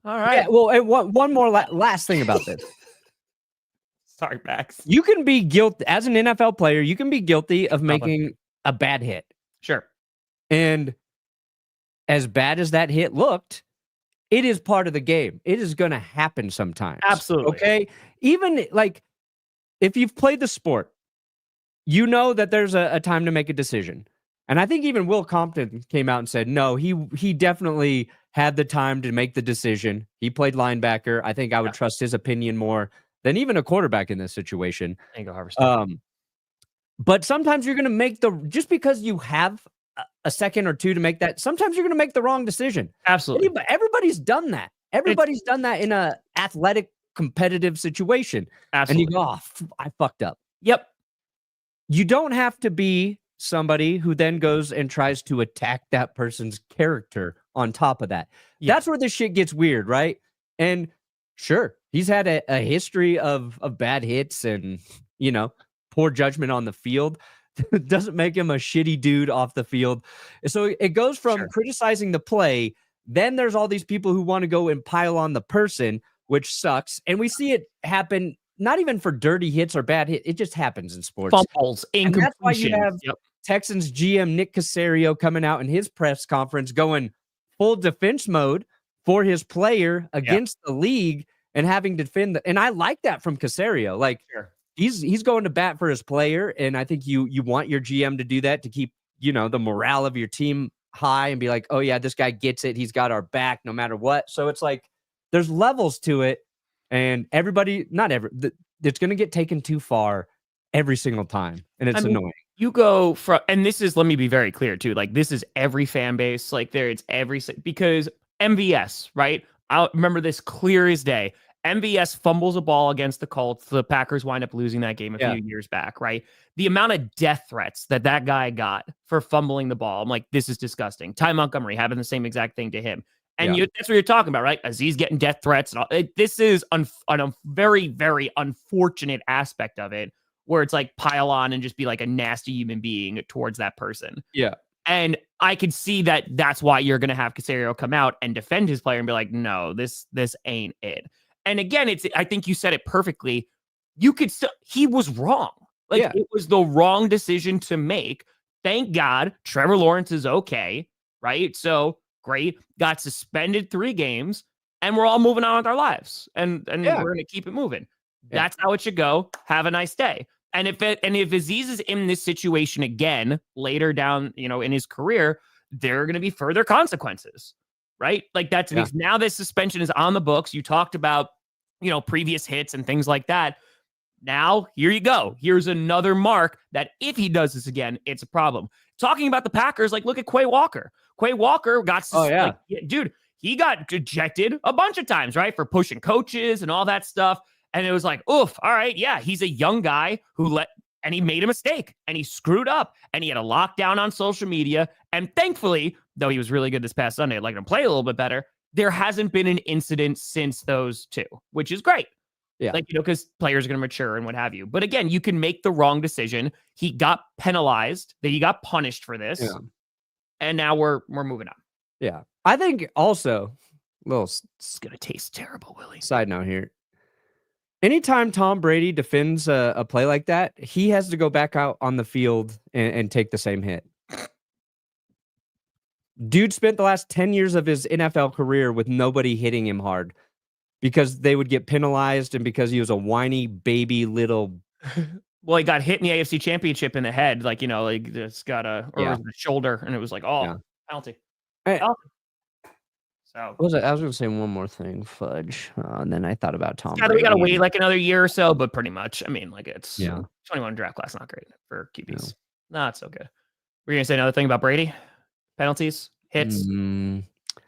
Speaker 2: right.
Speaker 1: Yeah, well, and one more last thing about this.
Speaker 2: Sorry, Max.
Speaker 1: You can be guilty as an NFL player. You can be guilty of making a bad hit.
Speaker 2: Sure.
Speaker 1: And as bad as that hit looked, it is part of the game. It is going to happen sometimes.
Speaker 2: Absolutely.
Speaker 1: Okay. Even like if you've played the sport, you know that there's a time to make a decision. And I think even Will Compton came out and said, no, he definitely had the time to make the decision. He played linebacker. I think I would trust his opinion more than even a quarterback in this situation. But sometimes you're going to make just because you have a second or two to make that, sometimes you're going to make the wrong decision.
Speaker 2: Absolutely.
Speaker 1: Everybody's done that. Everybody's done that in a athletic competitive situation.
Speaker 2: Absolutely.
Speaker 1: And you go, I fucked up.
Speaker 2: Yep.
Speaker 1: You don't have to be somebody who then goes and tries to attack that person's character on top of that. Yeah. That's where this shit gets weird, right? And sure, he's had a history of bad hits and, poor judgment on the field. Doesn't make him a shitty dude off the field. So it goes from criticizing the play. Then there's all these people who want to go and pile on the person, which sucks. And we see it happen, not even for dirty hits or bad hits. It just happens in sports.
Speaker 2: Fumbles,
Speaker 1: and that's why you have Texans GM Nick Caserio coming out in his press conference going full defense mode for his player against the league and having to defend. And I like that from Caserio. Like, he's going to bat for his player, and I think you want your GM to do that to keep, the morale of your team high and be like, oh yeah, this guy gets it. He's got our back no matter what. So it's like there's levels to it, and it's going to get taken too far every single time, and it's annoying.
Speaker 2: You go from, and this is, let me be very clear too, like this is every fan base, like it's because MVS, right? I remember this clear as day. MVS fumbles a ball against the Colts. The Packers wind up losing that game a few years back, right? The amount of death threats that guy got for fumbling the ball, I'm like, this is disgusting. Ty Montgomery having the same exact thing to him. And that's what you're talking about, right? Aziz getting death threats. And all. This is a very, very unfortunate aspect of it, where it's like pile on and just be like a nasty human being towards that person.
Speaker 1: Yeah.
Speaker 2: And I could see that that's why you're going to have Caserio come out and defend his player and be like, no, this ain't it. And again, I think you said it perfectly. He was wrong. It was the wrong decision to make. Thank God Trevor Lawrence is okay, right? So great. Got suspended 3 games, and we're all moving on with our lives. And we're going to keep it moving. That's how it should go. Have a nice day. And if Aziz is in this situation again later down, in his career, there are going to be further consequences, right? Like that's because now this suspension is on the books. You talked about, previous hits and things like that. Now, here you go. Here's another mark that if he does this again, it's a problem. Talking about the Packers, like look at Quay Walker. Quay Walker got, dude, he got ejected a bunch of times, right? For pushing coaches and all that stuff. And it was like, oof, all right, yeah, he's a young guy and he made a mistake and he screwed up and he had a lockdown on social media. And thankfully, though he was really good this past Sunday, I'd like him to play a little bit better, there hasn't been an incident since those two, which is great. Yeah. Because players are going to mature and what have you. But again, you can make the wrong decision. He got penalized, that he got punished for this. Yeah. And now we're moving on.
Speaker 1: Yeah. I think also,
Speaker 2: it's going to taste terrible, Willie.
Speaker 1: Side note here. Anytime Tom Brady defends a play like that, he has to go back out on the field and take the same hit. Dude spent the last 10 years of his NFL career with nobody hitting him hard because they would get penalized and because he was a whiny baby little.
Speaker 2: Well, he got hit in the AFC Championship in the head, it's got the shoulder, and it was like, penalty. So
Speaker 1: I was going to say one more thing, fudge, and then I thought about Tom.
Speaker 2: Yeah, we got to wait like another year or so, but pretty much, it's 21 draft class, not great for QBs. No. Not so good. Were you going to say another thing about Brady? Penalties, hits.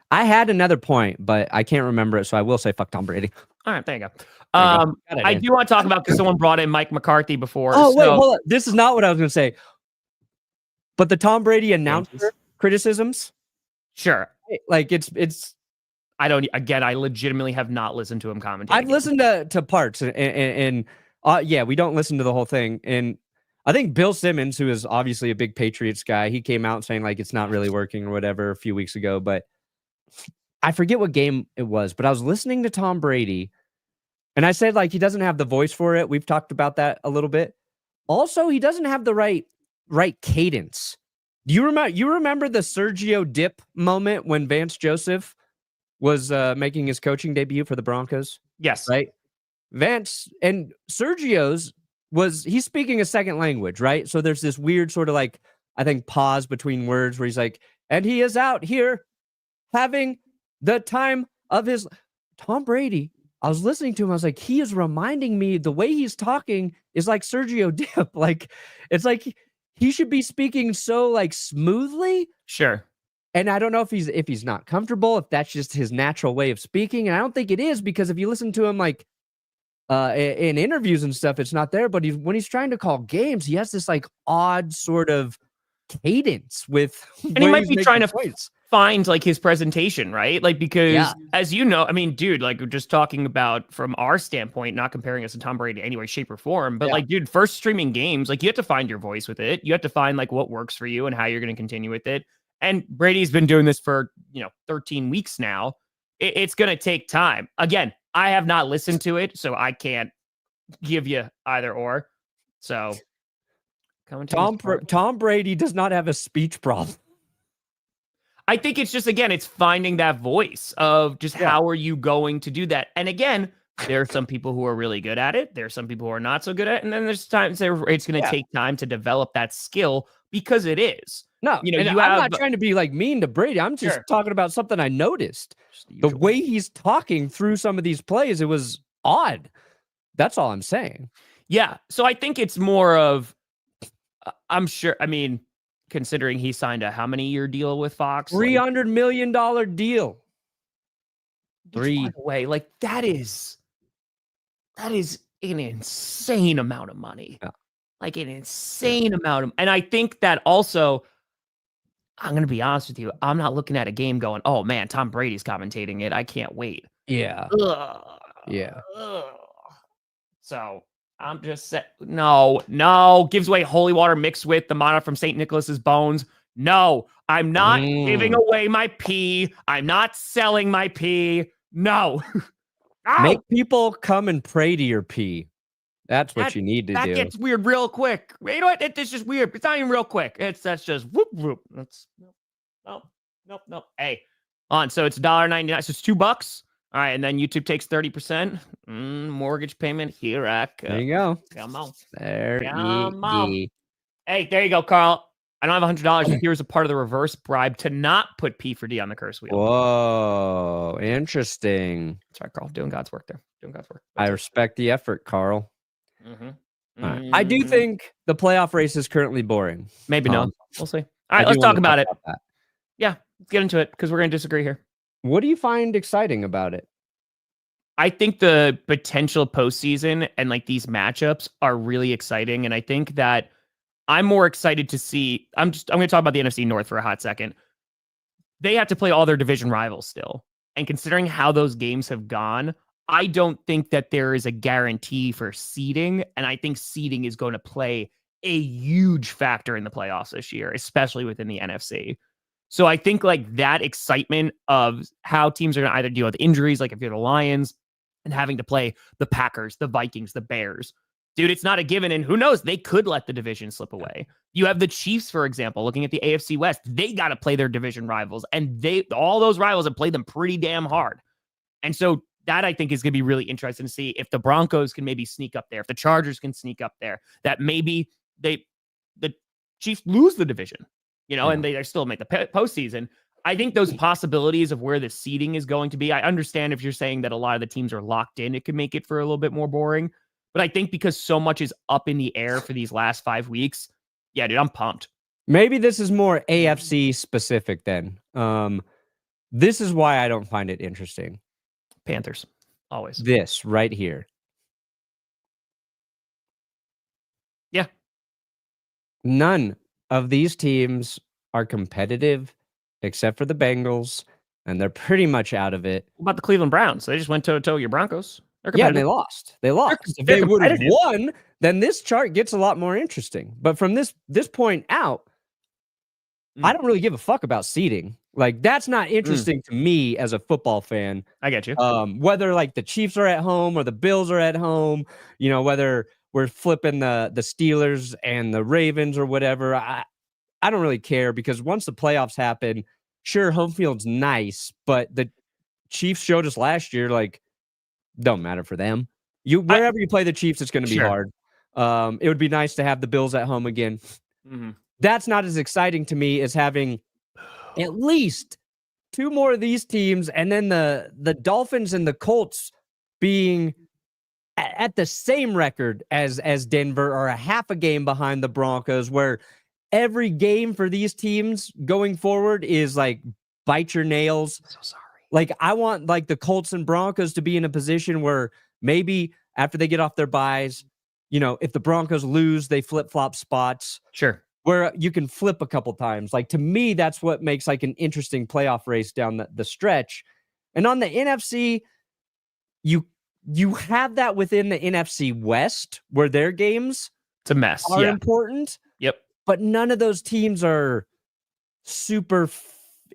Speaker 1: I had another point, but I can't remember it, so I will say fuck Tom Brady.
Speaker 2: All right, there you go. I do want to talk about because someone brought in Mike McCarthy before.
Speaker 1: Oh, wait, hold on. This is not what I was going to say. But the Tom Brady announcer criticisms?
Speaker 2: Sure.
Speaker 1: It's
Speaker 2: I legitimately have not listened to him commentate.
Speaker 1: I've listened to parts and we don't listen to the whole thing. And I think Bill Simmons, who is obviously a big Patriots guy, he came out saying it's not really working or whatever a few weeks ago, but I forget what game it was, but I was listening to Tom Brady and I said he doesn't have the voice for it. We've talked about that a little bit. Also, he doesn't have the right cadence. Do you remember the Sergio Dip moment when Vance Joseph was making his coaching debut for the Broncos?
Speaker 2: Yes.
Speaker 1: Right? Vance and Sergio's he's speaking a second language, right? So there's this weird sort of I think pause between words where he's and he is out here having the time of his Tom Brady. I was listening to him. I was he is reminding me the way he's talking is like Sergio Dip. It's he should be speaking so smoothly.
Speaker 2: Sure.
Speaker 1: And I don't know if he's not comfortable, if that's just his natural way of speaking. And I don't think it is, because if you listen to him in interviews and stuff, it's not there. But when he's trying to call games, he has this odd sort of cadence with.
Speaker 2: And he might be trying to find his presentation, right? Because as you know, dude, just talking about from our standpoint, not comparing us to Tom Brady in any way, shape, or form, but dude, first streaming games, you have to find your voice with it. You have to find what works for you and how you're going to continue with it. And Brady's been doing this for 13 weeks now. It's going to take time. Again, I have not listened to it, so I can't give you either or. So
Speaker 1: Tom Brady does not have a speech problem.
Speaker 2: I think it's just, again, it's finding that voice of just how are you going to do that? And again, there are some people who are really good at it. There are some people who are not so good at it. And then there's times it's going to take time to develop that skill, because it is.
Speaker 1: No, I'm not trying to be mean to Brady. I'm just talking about something I noticed. The way he's talking through some of these plays, it was odd. That's all I'm saying.
Speaker 2: Yeah. So I think it's more of, I'm sure, considering he signed a how many year deal with Fox?
Speaker 1: $300 million deal.
Speaker 2: By the way, that is an insane amount of money.
Speaker 1: Yeah.
Speaker 2: An insane amount of, and I think that also, I'm going to be honest with you, I'm not looking at a game going, oh man, Tom Brady's commentating it, I can't wait.
Speaker 1: Yeah.
Speaker 2: Ugh.
Speaker 1: Yeah.
Speaker 2: Ugh. So I'm just saying, no, gives away holy water mixed with the mana from St. Nicholas's bones. No, I'm not giving away my pee. I'm not selling my pee. No.
Speaker 1: Make people come and pray to your pee. That's what you need to do.
Speaker 2: That gets weird real quick. You know what? It's just weird. It's not even real quick. That's just whoop whoop. That's nope. Hey, on. So it's $1.99. So it's $2. All right, and then YouTube takes 30%. Mortgage payment. Here I come.
Speaker 1: There you go.
Speaker 2: Come on.
Speaker 1: There
Speaker 2: Come on.
Speaker 1: you
Speaker 2: Hey, there you go, Carl. I don't have $100, but here's a part of the reverse bribe to not put P for D on the curse wheel.
Speaker 1: Whoa, interesting.
Speaker 2: Sorry, Carl. Doing God's work there. Doing God's work.
Speaker 1: I respect the effort, Carl.
Speaker 2: Mm-hmm.
Speaker 1: All right. I do think the playoff race is currently boring.
Speaker 2: Maybe no. We'll see. All right, let's talk about it. Yeah, let's get into it because we're going to disagree here.
Speaker 1: What do you find exciting about it?
Speaker 2: I think the potential postseason and like these matchups are really exciting. And I think that I'm more excited to see. I'm going to talk about the NFC North for a hot second. They have to play all their division rivals still. And considering how those games have gone, I don't think that there is a guarantee for seeding. And I think seeding is going to play a huge factor in the playoffs this year, especially within the NFC. So I think like that excitement of how teams are going to either deal with injuries, like if you're the Lions and having to play the Packers, the Vikings, the Bears, dude, it's not a given. And who knows, they could let the division slip away. You have the Chiefs, for example, looking at the AFC West, they got to play their division rivals and all those rivals have played them pretty damn hard. And so that I think is going to be really interesting to see if the Broncos can maybe sneak up there, if the Chargers can sneak up there, that maybe the Chiefs lose the division, and they still make the postseason. I think those possibilities of where the seeding is going to be, I understand if you're saying that a lot of the teams are locked in, it could make it for a little bit more boring. But I think because so much is up in the air for these last 5 weeks, yeah, dude, I'm pumped.
Speaker 1: Maybe this is more AFC specific then. This is why I don't find it interesting.
Speaker 2: Panthers, always.
Speaker 1: This right here.
Speaker 2: Yeah.
Speaker 1: None of these teams are competitive except for the Bengals, and they're pretty much out of it.
Speaker 2: What about the Cleveland Browns? They just went toe-to-toe with your Broncos.
Speaker 1: Yeah, and they lost. They lost. If they would have won, then this chart gets a lot more interesting. But from this point out, I don't really give a fuck about seeding. Like, that's not interesting to me as a football fan.
Speaker 2: I get you.
Speaker 1: Whether like the Chiefs are at home or the Bills are at home, whether we're flipping the Steelers and the Ravens or whatever, I don't really care, because once the playoffs happen, sure, home field's nice, but the Chiefs showed us last year, like, don't matter for them. Wherever you play the Chiefs, it's going to be hard. It would be nice to have the Bills at home again.
Speaker 2: Mm-hmm.
Speaker 1: That's not as exciting to me as having at least 2 more of these teams, and then the Dolphins and the Colts being at the same record as Denver, or a half a game behind the Broncos, where every game for these teams going forward is like bite your nails.
Speaker 2: I'm so sorry.
Speaker 1: Like, I want like the Colts and Broncos to be in a position where maybe after they get off their buys, if the Broncos lose, they flip-flop spots.
Speaker 2: Sure.
Speaker 1: Where you can flip a couple times. Like, to me, that's what makes like an interesting playoff race down the stretch. And on the NFC, you have that within the NFC West, where their games
Speaker 2: it's a mess.
Speaker 1: are important.
Speaker 2: Yep.
Speaker 1: But none of those teams are super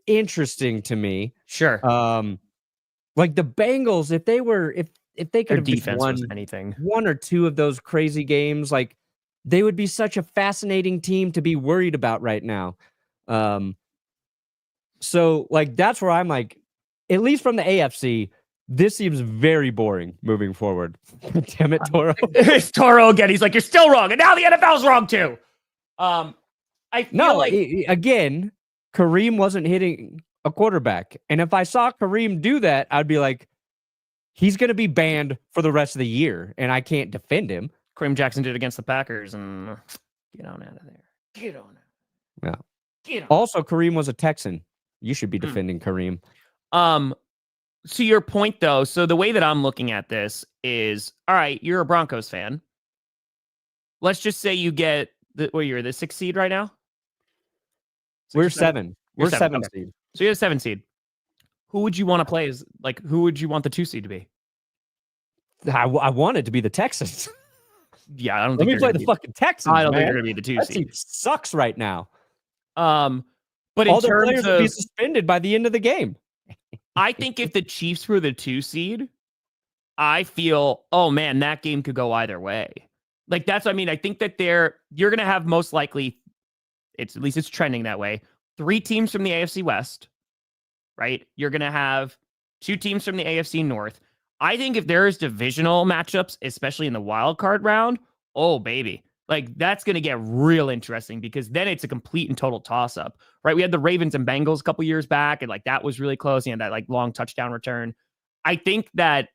Speaker 1: interesting to me.
Speaker 2: Sure.
Speaker 1: Like the Bengals, if they could have
Speaker 2: defense
Speaker 1: won
Speaker 2: was anything,
Speaker 1: 1 or 2 of those crazy games, like, they would be such a fascinating team to be worried about right now. So like, that's where I'm like, at least from the AFC, this seems very boring moving forward. Damn it, Toro.
Speaker 2: It's Toro again. He's like, you're still wrong, and now the NFL's wrong too. I feel
Speaker 1: again, Kareem wasn't hitting a quarterback, and if I saw Kareem do that, I'd be like, he's going to be banned for the rest of the year, and I can't defend him.
Speaker 2: Kareem Jackson did against the Packers, and get on out of there. Get on out.
Speaker 1: Yeah.
Speaker 2: Get on.
Speaker 1: Also, Kareem was a Texan. You should be defending Kareem.
Speaker 2: To your point, though, so the way that I'm looking at this is, all right, you're a Broncos fan. Let's just say you get you're the 6th seed right now?
Speaker 1: We're 7. We're 7
Speaker 2: okay.
Speaker 1: seed.
Speaker 2: So you're the 7th seed. Who would you want to play as, like, who would you want the 2 seed to be?
Speaker 1: I want it to be the Texans.
Speaker 2: Yeah, I don't
Speaker 1: Let
Speaker 2: think
Speaker 1: me play the fucking Texans.
Speaker 2: I don't think
Speaker 1: man.
Speaker 2: they're going to be the 2
Speaker 1: That
Speaker 2: seed.
Speaker 1: team sucks right now.
Speaker 2: But
Speaker 1: all
Speaker 2: in
Speaker 1: the
Speaker 2: terms
Speaker 1: players would be suspended by the end of the game.
Speaker 2: I think if the Chiefs were the 2 seed, I feel, oh man, that game could go either way. Like, that's what I mean. I think that you're going to have most likely, at least it's trending that way, 3 teams from the AFC West, right? You're going to have 2 teams from the AFC North. I think if there's divisional matchups, especially in the wild card round, oh baby, like that's going to get real interesting because then it's a complete and total toss up, right? We had the Ravens and Bengals a couple years back, and like that was really close. You know, that like long touchdown return. I think that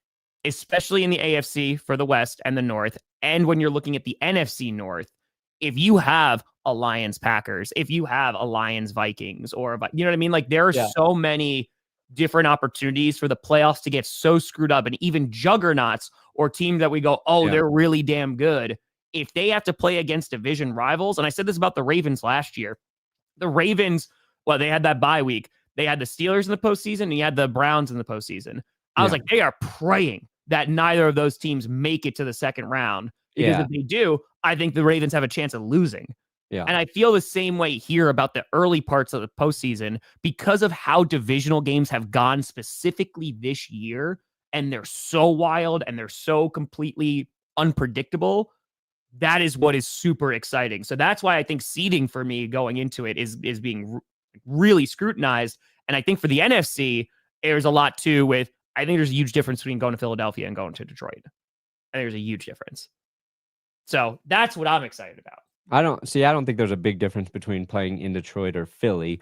Speaker 2: especially in the AFC for the West and the North, and when you're looking at the NFC North, if you have a Lions Packers, if you have a Lions Vikings, or you know what I mean? Like there are so many different opportunities for the playoffs to get so screwed up, and even juggernauts or teams that we go, oh, they're really damn good. If they have to play against division rivals, and I said this about the Ravens last year, the Ravens, well, they had that bye week. They had the Steelers in the postseason, and you had the Browns in the postseason. I was like, they are praying that neither of those teams make it to the second round. Because if they do, I think the Ravens have a chance of losing. Yeah. And I feel the same way here about the early parts of the postseason because of how divisional games have gone specifically this year. And they're so wild and they're so completely unpredictable. That is what is super exciting. So that's why I think seeding for me going into it is being really scrutinized. And I think for the NFC, there's a lot too with, I think there's a huge difference between going to Philadelphia and going to Detroit. I think there's a huge difference. So that's what I'm excited about.
Speaker 1: I don't think there's a big difference between playing in Detroit or Philly.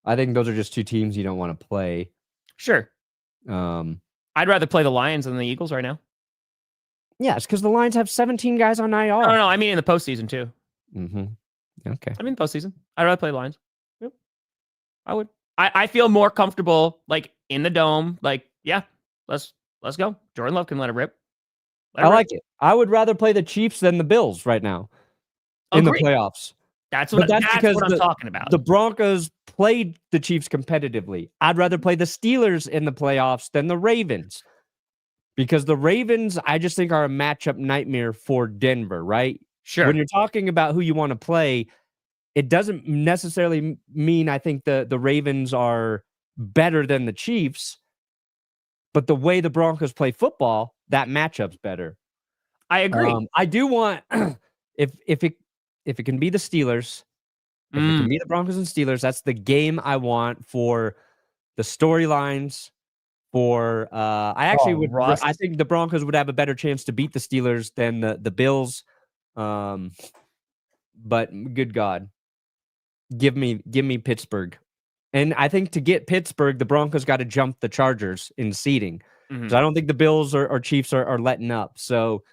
Speaker 1: I think those are just 2 teams you don't want to play.
Speaker 2: Sure. I'd rather play the Lions than the Eagles right now.
Speaker 1: Yeah, it's because the Lions have 17 guys on IR.
Speaker 2: No, I mean in the postseason too.
Speaker 1: Mm-hmm. Okay.
Speaker 2: I mean postseason. I'd rather play Lions. Yep. I would. I feel more comfortable like in the dome. Like, yeah, let's go. Jordan Love can let it rip.
Speaker 1: I like it. I would rather play the Chiefs than the Bills right now in the playoffs.
Speaker 2: That's what I'm talking about.
Speaker 1: The Broncos played the Chiefs competitively. I'd rather play the Steelers in the playoffs than the Ravens. Because the Ravens, I just think, are a matchup nightmare for Denver, right?
Speaker 2: Sure.
Speaker 1: When you're talking about who you want to play, it doesn't necessarily mean I think the Ravens are better than the Chiefs. But the way the Broncos play football, that matchup's better.
Speaker 2: I agree.
Speaker 1: I do want if it can be the Steelers, if it can be the Broncos and Steelers, that's the game I want for the storylines. For I think the Broncos would have a better chance to beat the Steelers than the Bills. But good God, give me Pittsburgh. And I think to get Pittsburgh, the Broncos got to jump the Chargers in seeding. Mm-hmm. So I don't think the Bills or Chiefs are letting up. So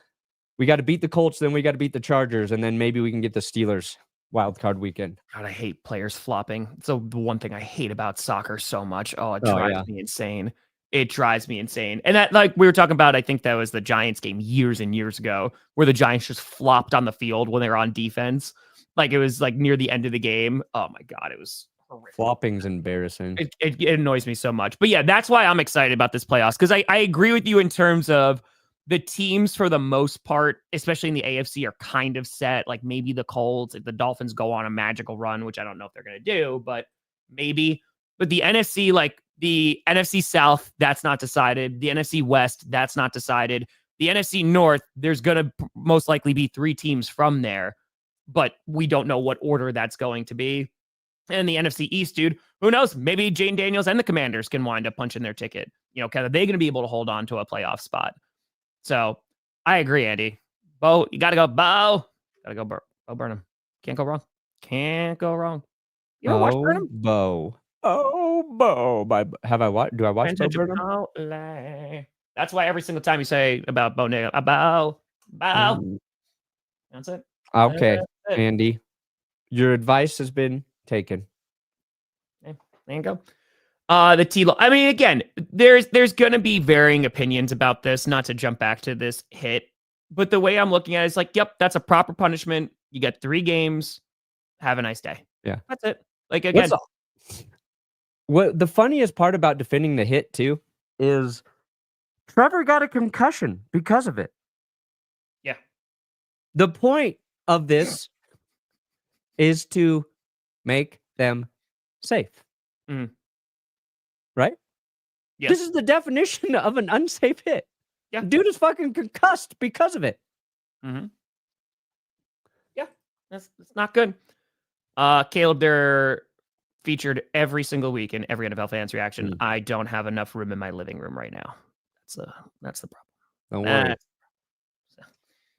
Speaker 1: we got to beat the Colts, then we got to beat the Chargers, and then maybe we can get the Steelers wild card weekend.
Speaker 2: God, I hate players flopping. It's the one thing I hate about soccer so much. Oh, it drives me insane. It drives me insane. And that, like we were talking about, I think that was the Giants game years and years ago where the Giants just flopped on the field when they were on defense. Like it was like near the end of the game. Oh my God, it was horrific.
Speaker 1: Flopping's embarrassing.
Speaker 2: It annoys me so much. But yeah, that's why I'm excited about this playoffs. Because I agree with you in terms of the teams for the most part, especially in the AFC, are kind of set. Like maybe the Colts, if the Dolphins go on a magical run, which I don't know if they're going to do, but maybe. But the NFC, like the NFC South, that's not decided. The NFC West, that's not decided. The NFC North, there's going to most likely be 3 teams from there, but we don't know what order that's going to be. And the NFC East, dude, who knows? Maybe Jane Daniels and the Commanders can wind up punching their ticket. You know, kind of, they're going to be able to hold on to a playoff spot. So I agree, Andy. Bo, you got to go. Bo. Got to go. Bo Burnham. Can't go wrong. Can't go wrong. You ever watch Burnham?
Speaker 1: Bo. Oh, Bo. Have I watched? Do I watch Bo
Speaker 2: Burnham? That's why every single time you say about Bo Nigga, Bo. That's it.
Speaker 1: Okay,
Speaker 2: That's it.
Speaker 1: Andy. Your advice has been taken.
Speaker 2: Okay, there you go. The T-Law. I mean, again, there's going to be varying opinions about this, not to jump back to this hit, but the way I'm looking at it is like, yep, that's a proper punishment. You get 3 games. Have a nice day.
Speaker 1: Yeah.
Speaker 2: That's it. Like, again.
Speaker 1: What the funniest part about defending the hit, too, is Trevor got a concussion because of it.
Speaker 2: Yeah.
Speaker 1: The point of this is to make them safe.
Speaker 2: Mm.
Speaker 1: Right?
Speaker 2: Yes.
Speaker 1: This is the definition of an unsafe hit.
Speaker 2: Yeah.
Speaker 1: Dude is fucking concussed because of it.
Speaker 2: Mm-hmm. Yeah. That's not good. Caleb, featured every single week in every NFL Fans Reaction. I don't have enough room in my living room right now. That's the problem.
Speaker 1: Don't worry.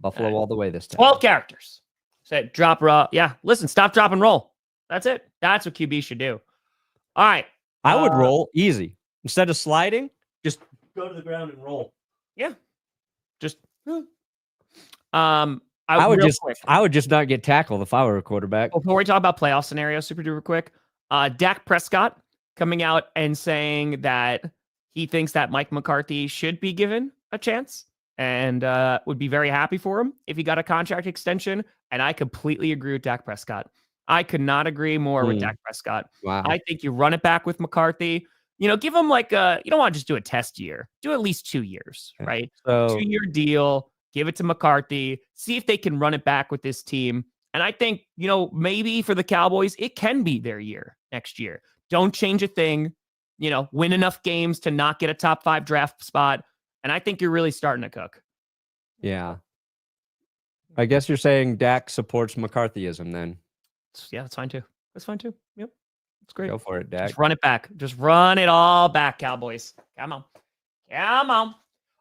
Speaker 1: Buffalo all the way this time.
Speaker 2: 12 characters. Say drop raw. Yeah, listen, stop, drop, and roll. That's it. That's what QB should do. All right.
Speaker 1: I would roll easy. Instead of sliding, just go to the ground and roll.
Speaker 2: Yeah. Just
Speaker 1: I would just not get tackled if I were a quarterback.
Speaker 2: Before we talk about playoff scenarios, super duper quick, Dak Prescott coming out and saying that he thinks that Mike McCarthy should be given a chance and would be very happy for him if he got a contract extension. And I completely agree with Dak Prescott. I could not agree more with Dak Prescott.
Speaker 1: Wow.
Speaker 2: I think you run it back with McCarthy. Give him you don't want to just do a test year. Do at least 2 years, right?
Speaker 1: So
Speaker 2: 2-year deal. Give it to McCarthy. See if they can run it back with this team. And I think, maybe for the Cowboys, it can be their year next year. Don't change a thing. Win enough games to not get a top 5 draft spot. And I think you're really starting to cook.
Speaker 1: Yeah. I guess you're saying Dak supports McCarthyism then.
Speaker 2: Yeah, that's fine too. That's fine too. Yep. That's great.
Speaker 1: Go for it, Dak.
Speaker 2: Just run it back. Just run it all back, Cowboys. Come on. Come on.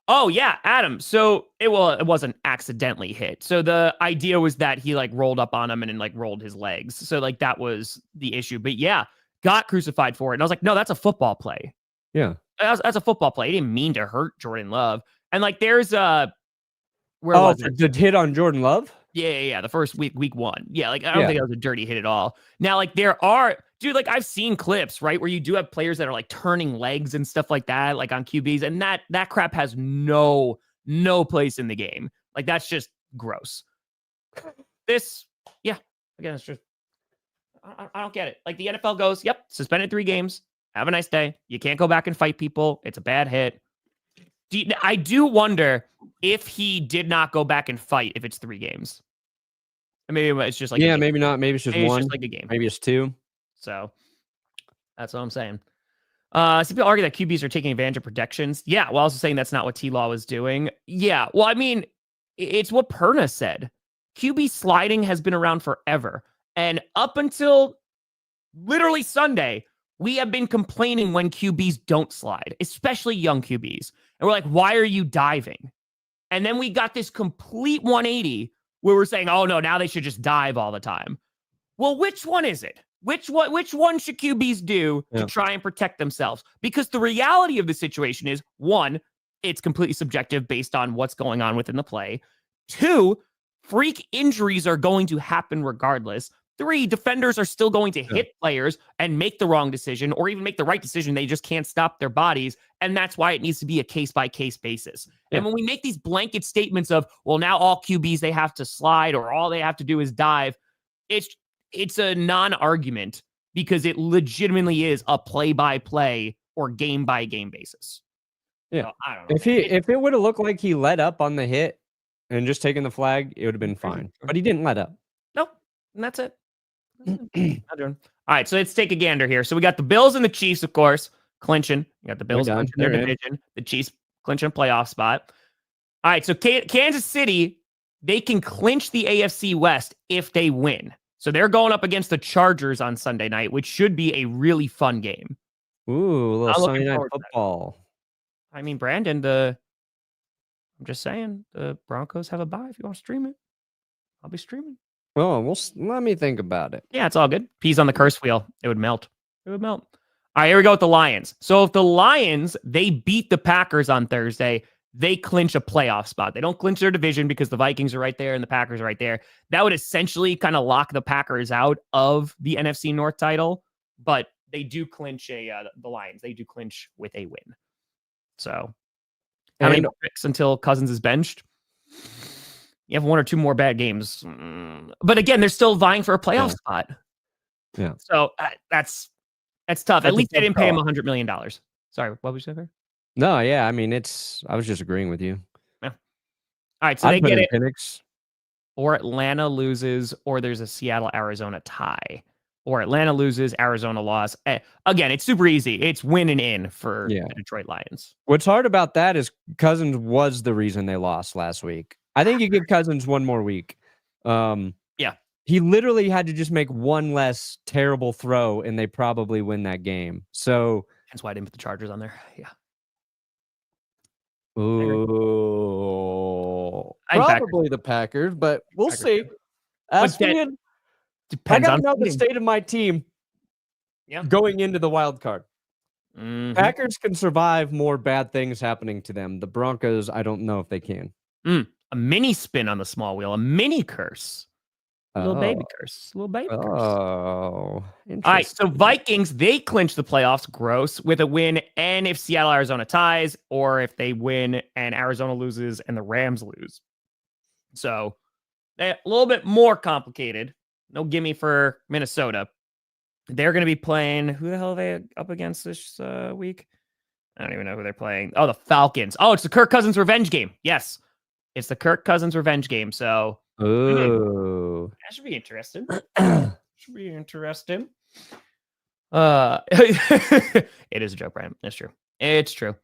Speaker 2: Oh, yeah, Adam. So it wasn't accidentally hit. So the idea was that he rolled up on him and then rolled his legs. So that was the issue. But yeah, got crucified for it. And I was like, no, that's a football play.
Speaker 1: Yeah.
Speaker 2: That's a football play. He didn't mean to hurt Jordan Love. And there's where was it?
Speaker 1: The hit on Jordan Love?
Speaker 2: Yeah. The first week 1. Yeah, I don't think that was a dirty hit at all. Now, there are, dude, I've seen clips, right, where you do have players that are turning legs and stuff like that, on QBs, and that crap has no place in the game. That's just gross. This, yeah, again, it's just, I don't get it. The NFL goes, yep, suspended 3 games. Have a nice day. You can't go back and fight people. It's a bad hit. I do wonder if he did not go back and fight if it's 3 games. Maybe it's just
Speaker 1: maybe not. Maybe it's just 1.
Speaker 2: It's just a game.
Speaker 1: Maybe it's 2.
Speaker 2: So that's what I'm saying. Some people argue that QBs are taking advantage of protections. Yeah, well, I was saying that's not what T-Law was doing. Yeah, well, I mean, it's what Perna said. QB sliding has been around forever. And up until literally Sunday, we have been complaining when QBs don't slide, especially young QBs. And we're like, why are you diving? And then we got this complete 180 where we're saying, oh, no, now they should just dive all the time. Well, which one is it? Which one should QBs do to try and protect themselves? Because the reality of the situation is, 1, it's completely subjective based on what's going on within the play. 2, freak injuries are going to happen regardless. 3, defenders are still going to hit players and make the wrong decision or even make the right decision. They just can't stop their bodies. And that's why it needs to be a case-by-case basis. And when we make these blanket statements of, well, now all QBs, they have to slide or all they have to do is dive, it's a non-argument because it legitimately is a play-by-play or game-by-game basis.
Speaker 1: Yeah.
Speaker 2: So, I don't know.
Speaker 1: If it would have looked like he let up on the hit and just taken the flag, it would have been fine. But he didn't let up.
Speaker 2: Nope. And that's it. All right, so let's take a gander here. So we got the Bills and the Chiefs, of course, clinching. You got the Bills clinching their division, the Chiefs clinching a playoff spot. All right, so Kansas City, they can clinch the AFC West if they win. So they're going up against the Chargers on Sunday night, which should be a really fun game.
Speaker 1: Ooh, a little Sunday night football.
Speaker 2: I mean, Brandon, I'm just saying, the Broncos have a bye. If you want to stream it, I'll be streaming.
Speaker 1: Oh, let me think about it.
Speaker 2: Yeah, it's all good. Peas on the curse wheel. It would melt. It would melt. All right, here we go with the Lions. So if the Lions, they beat the Packers on Thursday, they clinch a playoff spot. They don't clinch their division because the Vikings are right there and the Packers are right there. That would essentially kind of lock the Packers out of the NFC North title, but they do clinch the Lions. They do clinch with a win. So how many picks until Cousins is benched? You have 1 or 2 more bad games. But again, they're still vying for a playoff spot.
Speaker 1: Yeah.
Speaker 2: So that's tough. At least they didn't pay him $100 million. Sorry, what was you saying?
Speaker 1: No, yeah. I mean, I was just agreeing with you.
Speaker 2: Yeah. All right, so they get it.
Speaker 1: Penix.
Speaker 2: Or Atlanta loses, or there's a Seattle-Arizona tie. Or Atlanta loses, Arizona loss. Again, it's super easy. It's win and in for the Detroit Lions.
Speaker 1: What's hard about that is Cousins was the reason they lost last week. I think you give Cousins 1 more week. He literally had to just make one less terrible throw, and they probably win that game. So
Speaker 2: Hence why I didn't put the Chargers on there. Yeah.
Speaker 1: ooh,
Speaker 2: I think
Speaker 1: probably the Packers, but we'll
Speaker 2: Packers
Speaker 1: see.
Speaker 2: too.
Speaker 1: Ask
Speaker 2: that
Speaker 1: me in- I
Speaker 2: Depends
Speaker 1: got
Speaker 2: on
Speaker 1: to know the
Speaker 2: seeding.
Speaker 1: state of my team
Speaker 2: Yeah.
Speaker 1: going into the wild card.
Speaker 2: Mhm.
Speaker 1: Packers can survive more bad things happening to them. The Broncos, I don't know if they can.
Speaker 2: A mini spin on the small wheel, a mini curse. A little baby
Speaker 1: Oh.
Speaker 2: curse. A little baby curse.
Speaker 1: Oh, interesting.
Speaker 2: All right, so Vikings, they clinch the playoffs, gross, with a win, and if Seattle, Arizona ties, or if they win and Arizona loses and the Rams lose. So, a little bit more complicated. No gimme for Minnesota. They're going to be playing, who the hell are they up against this week? I don't even know who they're playing. Oh, the Falcons. Oh, it's the Kirk Cousins revenge game. Yes, it's the Kirk Cousins revenge game. So,
Speaker 1: Ooh.
Speaker 2: that should be interesting. Should be interesting. It is a joke, Brian. It's true. It's true.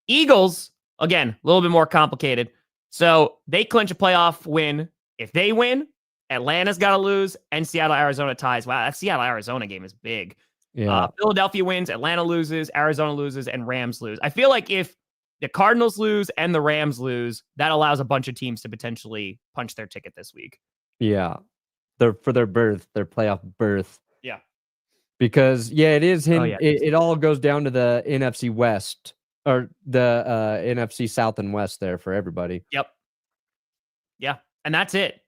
Speaker 2: Eagles, again, a little bit more complicated. So they clinch a playoff win. If they win, Atlanta's got to lose, and Seattle, Arizona ties. Wow, that Seattle, Arizona game is big.
Speaker 1: Yeah.
Speaker 2: Philadelphia wins, Atlanta loses, Arizona loses, and Rams lose. I feel like if the Cardinals lose and the Rams lose, that allows a bunch of teams to potentially punch their ticket this week.
Speaker 1: Yeah. For their playoff berth.
Speaker 2: Yeah.
Speaker 1: Because, it is him.
Speaker 2: Oh, yeah.
Speaker 1: It all goes down to the NFC West or the NFC South and West there for everybody.
Speaker 2: Yep. Yeah. And that's it.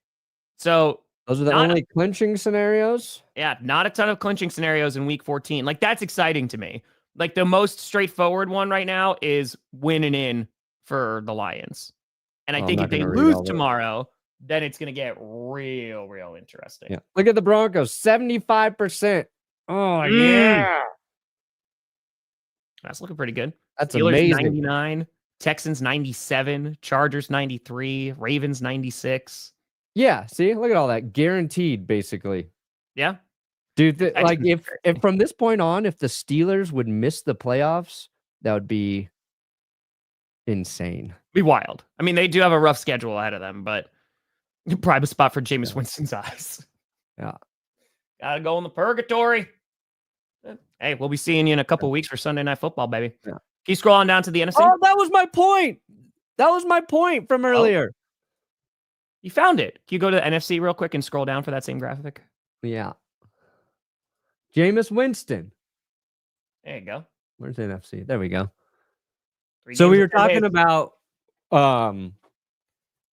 Speaker 2: So
Speaker 1: Those are the only clinching scenarios.
Speaker 2: yeah, not a ton of clinching scenarios in week 14. Like, that's exciting to me. Like, the most straightforward one right now is winning in for the Lions. And I think if they lose tomorrow, then it's going to get real interesting.
Speaker 1: Yeah. Look at the Broncos, 75%. Oh, yeah.
Speaker 2: That's looking pretty good.
Speaker 1: That's
Speaker 2: Steelers
Speaker 1: amazing.
Speaker 2: 99, Texans 97, Chargers 93, Ravens 96.
Speaker 1: Yeah, see, look at all that guaranteed, basically.
Speaker 2: Yeah,
Speaker 1: dude. Like, if from this point on, if the Steelers would miss the playoffs, that would be insane.
Speaker 2: Be wild. I mean, they do have a rough schedule ahead of them, but private spot for Jameis Winston's eyes.
Speaker 1: Yeah,
Speaker 2: gotta go in the purgatory. Hey, we'll be seeing you in a couple weeks for Sunday Night Football, baby.
Speaker 1: Yeah.
Speaker 2: Keep scrolling down to the NFC.
Speaker 1: Oh, that was my point. That was my point from earlier.
Speaker 2: You found it. Can you go to the NFC real quick and scroll down for that same graphic?
Speaker 1: Yeah. Jameis Winston.
Speaker 2: There you go.
Speaker 1: Where's the NFC? There we go.
Speaker 2: 3
Speaker 1: So
Speaker 2: games
Speaker 1: we were
Speaker 2: in 4 days.
Speaker 1: talking about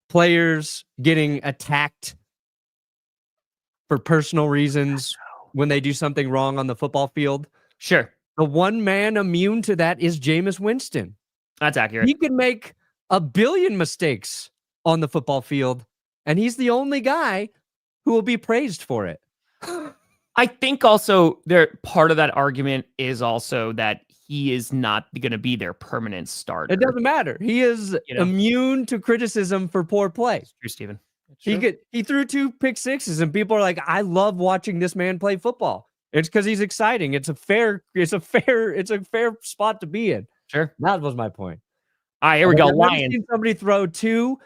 Speaker 1: players getting attacked for personal reasons when they do something wrong on the football field.
Speaker 2: Sure.
Speaker 1: The one man immune to that is Jameis Winston.
Speaker 2: That's accurate.
Speaker 1: He could make a billion mistakes on the football field, and he's the only guy who will be praised for it.
Speaker 2: I think also part of that argument is also that he is not going to be their permanent starter.
Speaker 1: It doesn't matter. He is immune to criticism for poor play.
Speaker 2: It's true, Steven.
Speaker 1: He threw 2 pick sixes, and people are like, "I love watching this man play football." It's because he's exciting. It's a fair spot to be in.
Speaker 2: Sure.
Speaker 1: That was my point.
Speaker 2: All right, here we go.
Speaker 1: I've never
Speaker 2: Lions.
Speaker 1: seen somebody throw 2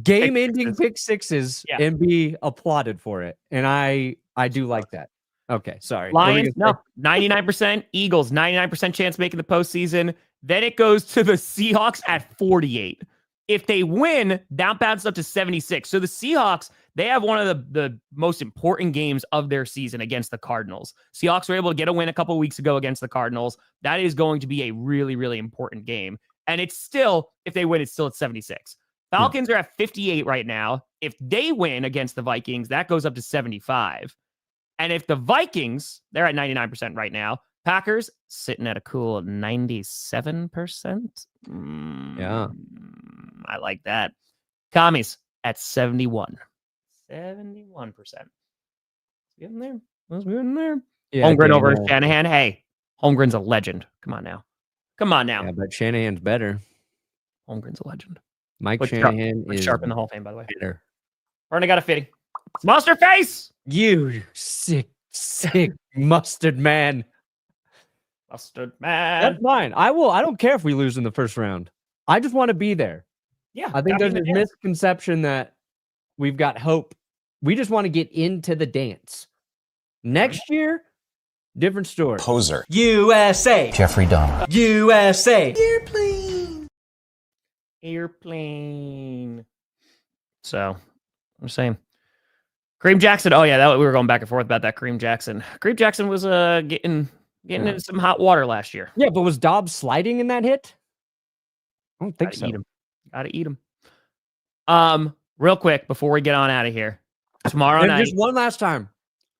Speaker 1: game-ending pick sixes and be applauded for it, and I do like that. Okay, sorry.
Speaker 2: Lions, no, 99%. Eagles, 99% chance making the postseason. Then it goes to the Seahawks at 48. If they win, that bounces up to 76. So the Seahawks, they have one of the most important games of their season against the Cardinals. Seahawks were able to get a win a couple of weeks ago against the Cardinals. That is going to be a really, really important game. And it's still, if they win, it's still at 76. Falcons are at 58 right now. If they win against the Vikings, that goes up to 75. And if the Vikings, they're at 99% right now. Packers sitting at a cool 97%.
Speaker 1: Yeah.
Speaker 2: I like that. Commies at 71. 71%. Getting there. Let's get in there.
Speaker 1: Yeah,
Speaker 2: Holmgren over Shanahan. Hey, Holmgren's a legend. Come on now.
Speaker 1: Yeah, but Shanahan's better.
Speaker 2: Holmgren's a legend.
Speaker 1: Mike Shanahan is
Speaker 2: sharp in the Hall of Fame, by the way.
Speaker 1: better.
Speaker 2: Already got a fitting. It's Monster Face.
Speaker 1: You sick mustard man.
Speaker 2: Mustard man.
Speaker 1: That's fine. I don't care if we lose in the first round. I just want to be there.
Speaker 2: Yeah.
Speaker 1: I think there's a misconception that we've got hope We just want to get into the dance. Next year, different story.
Speaker 6: Poser.
Speaker 3: USA.
Speaker 6: Jeffrey Dahmer.
Speaker 3: USA.
Speaker 2: Airplane. So, I'm saying. Kareem Jackson. Oh, yeah, we were going back and forth about that Kareem Jackson. Kareem Jackson was getting into some hot water last year.
Speaker 1: Yeah, but was Dobbs sliding in that hit? I don't think so.
Speaker 2: Gotta eat him. Real quick, before we get on out of here. Tomorrow night.
Speaker 1: Just one last time.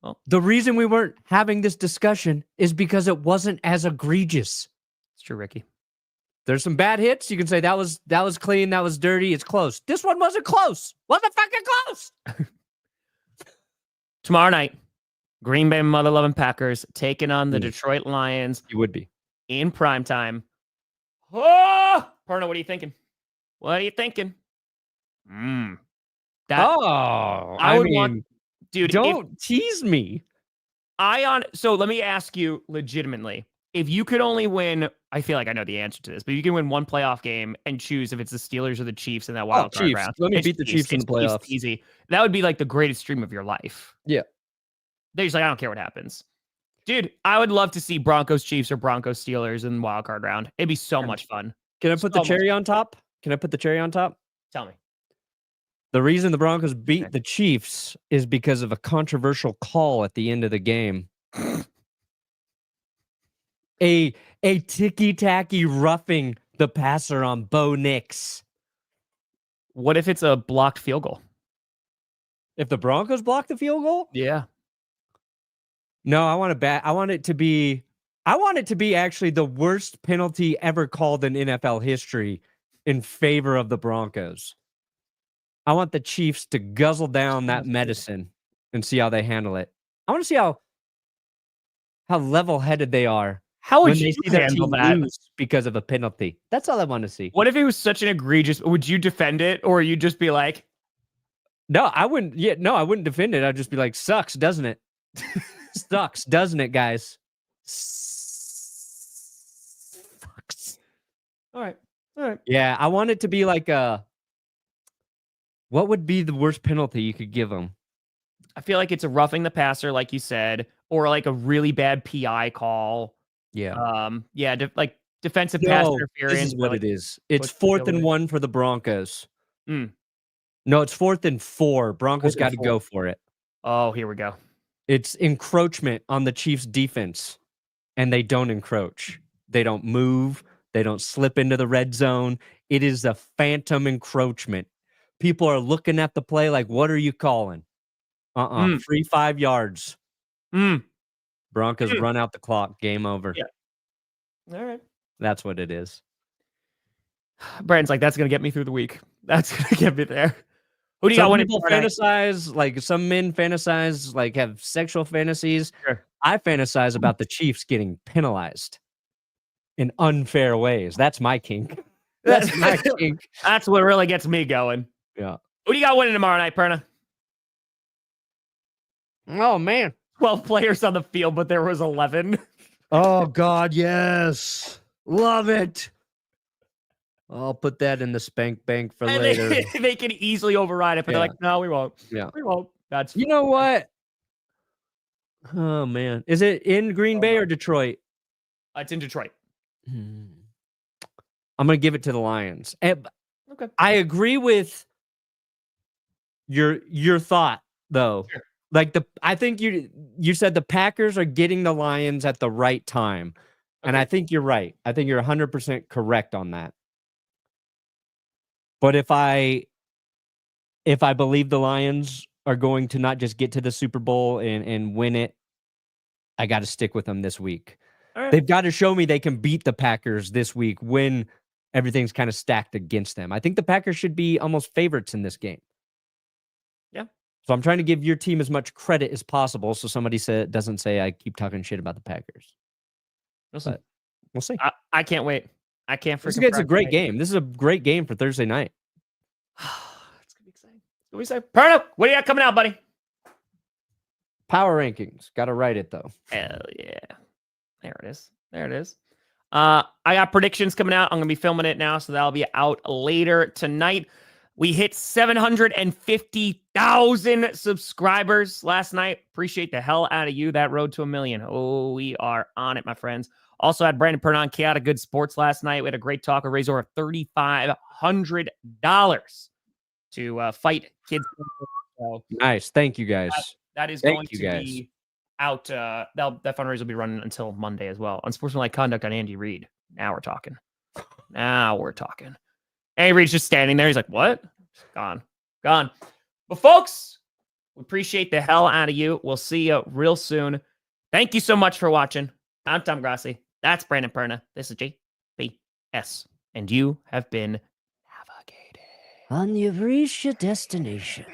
Speaker 2: Oh.
Speaker 1: The reason we weren't having this discussion is because it wasn't as egregious.
Speaker 2: It's true, Ricky.
Speaker 1: There's some bad hits. You can say that was clean, that was dirty, it's close. This one wasn't close. Wasn't fucking close.
Speaker 2: Tomorrow night, Green Bay Mother Loving Packers taking on the Detroit Lions.
Speaker 1: You would be.
Speaker 2: In primetime. Oh! Perna, what are you thinking? What are you thinking? I would want, dude.
Speaker 1: Don't tease me.
Speaker 2: So let me ask you legitimately: if you could only win, I feel like I know the answer to this, but you can win one playoff game and choose if it's the Steelers or the Chiefs in that wild card round.
Speaker 1: Let me beat the Chiefs in the playoffs.
Speaker 2: Easy. That would be like the greatest dream of your life.
Speaker 1: Yeah.
Speaker 2: They're just like, I don't care what happens, dude. I would love to see Broncos Chiefs or Broncos Steelers in the wild card round. It'd be so much fun.
Speaker 1: Can I put the cherry on top?
Speaker 2: Tell me.
Speaker 1: The reason the Broncos beat the Chiefs is because of a controversial call at the end of the game. a ticky-tacky roughing the passer on Bo Nix.
Speaker 2: What if it's a blocked field goal?
Speaker 1: If the Broncos block the field goal?
Speaker 2: Yeah.
Speaker 1: No, I want it to be actually the worst penalty ever called in NFL history in favor of the Broncos. I want the Chiefs to guzzle down that medicine and see how they handle it. I want to see how level-headed they are.
Speaker 2: How would
Speaker 1: when
Speaker 2: you
Speaker 1: they see their
Speaker 2: handle
Speaker 1: team
Speaker 2: that?
Speaker 1: lose because of a penalty? That's all I want to see.
Speaker 2: What if it was such an egregious? Would you defend it, or you just be like,
Speaker 1: No, I wouldn't. Yeah, no, I wouldn't defend it. I'd just be like, sucks, doesn't it? Sucks, doesn't it, guys? Sucks.
Speaker 2: All right.
Speaker 1: Yeah, I want it to be like what would be the worst penalty you could give them?
Speaker 2: I feel like it's a roughing the passer, like you said, or like a really bad PI call.
Speaker 1: Yeah.
Speaker 2: Like defensive pass interference.
Speaker 1: This is what
Speaker 2: like,
Speaker 1: it is. It's 4th and 1 for the Broncos.
Speaker 2: Mm.
Speaker 1: No, it's 4th and 4. Broncos got to go for it.
Speaker 2: Oh, here we go.
Speaker 1: It's encroachment on the Chiefs' defense, and they don't encroach. They don't move. They don't slip into the red zone. It is a phantom encroachment. People are looking at the play like, what are you calling? Free 5 yards. Broncos run out the clock. Game over.
Speaker 2: Yeah. All right.
Speaker 1: That's what it is.
Speaker 2: Brandon's like, that's going to get me through the week. That's going to get me there. Who do you got winning?
Speaker 1: People fantasize, like some men fantasize, like have sexual fantasies.
Speaker 2: Sure.
Speaker 1: I fantasize about the Chiefs getting penalized in unfair ways. That's my kink. That's my kink.
Speaker 2: That's what really gets me going.
Speaker 1: Yeah.
Speaker 2: Who do you got winning tomorrow night, Perna?
Speaker 1: Oh, man.
Speaker 2: 12 players on the field, but there was 11.
Speaker 1: Oh, God, yes. Love it. I'll put that in the spank bank for
Speaker 2: and
Speaker 1: later.
Speaker 2: They can easily override it, but they're like, no, we won't.
Speaker 1: Yeah.
Speaker 2: We won't. That's
Speaker 1: You know what? Oh, man. Is it in Green Bay or Detroit?
Speaker 2: It's in Detroit.
Speaker 1: I'm going to give it to the Lions.
Speaker 2: Okay.
Speaker 1: I agree with your thought, though.
Speaker 2: Sure.
Speaker 1: Like I think you said the Packers are getting the Lions at the right time. And I think you're right. I think you're 100% correct on that. But if I believe the Lions are going to not just get to the Super Bowl and win it, I got to stick with them this week.
Speaker 2: All right.
Speaker 1: They've got to show me they can beat the Packers this week when everything's kind of stacked against them. I think the Packers should be almost favorites in this game.
Speaker 2: Yeah.
Speaker 1: So I'm trying to give your team as much credit as possible so somebody doesn't say I keep talking shit about the Packers.
Speaker 2: Listen,
Speaker 1: we'll see.
Speaker 2: I can't wait. I can't freaking.
Speaker 1: It's a great game. This is a great game for Thursday night.
Speaker 2: It's gonna be exciting. What do we say? Perna, what do you got coming out, buddy?
Speaker 1: Power rankings. Got to write it though.
Speaker 2: Hell yeah. There it is. I got predictions coming out. I'm gonna be filming it now, so that'll be out later tonight. We hit 750,000 subscribers last night. Appreciate the hell out of you. That road to 1 million. Oh, we are on it, my friends. Also had Brandon Perna on Chaotic Good Sports last night. We had a great talk. We raised over $3,500 to fight kids. So
Speaker 1: Nice. Thank you, guys.
Speaker 2: that is
Speaker 1: Thank
Speaker 2: going
Speaker 1: you,
Speaker 2: to
Speaker 1: guys.
Speaker 2: be out. That fundraiser will be running until Monday as well. Unsportsmanlike conduct on Andy Reid. Now we're talking. Andy Reid's just standing there. He's like, what? Gone. But folks, we appreciate the hell out of you. We'll see you real soon. Thank you so much for watching. I'm Tom Grossi. That's Brandon Perna. This is JBS. And you have been navigated.
Speaker 4: And you've reached your destination.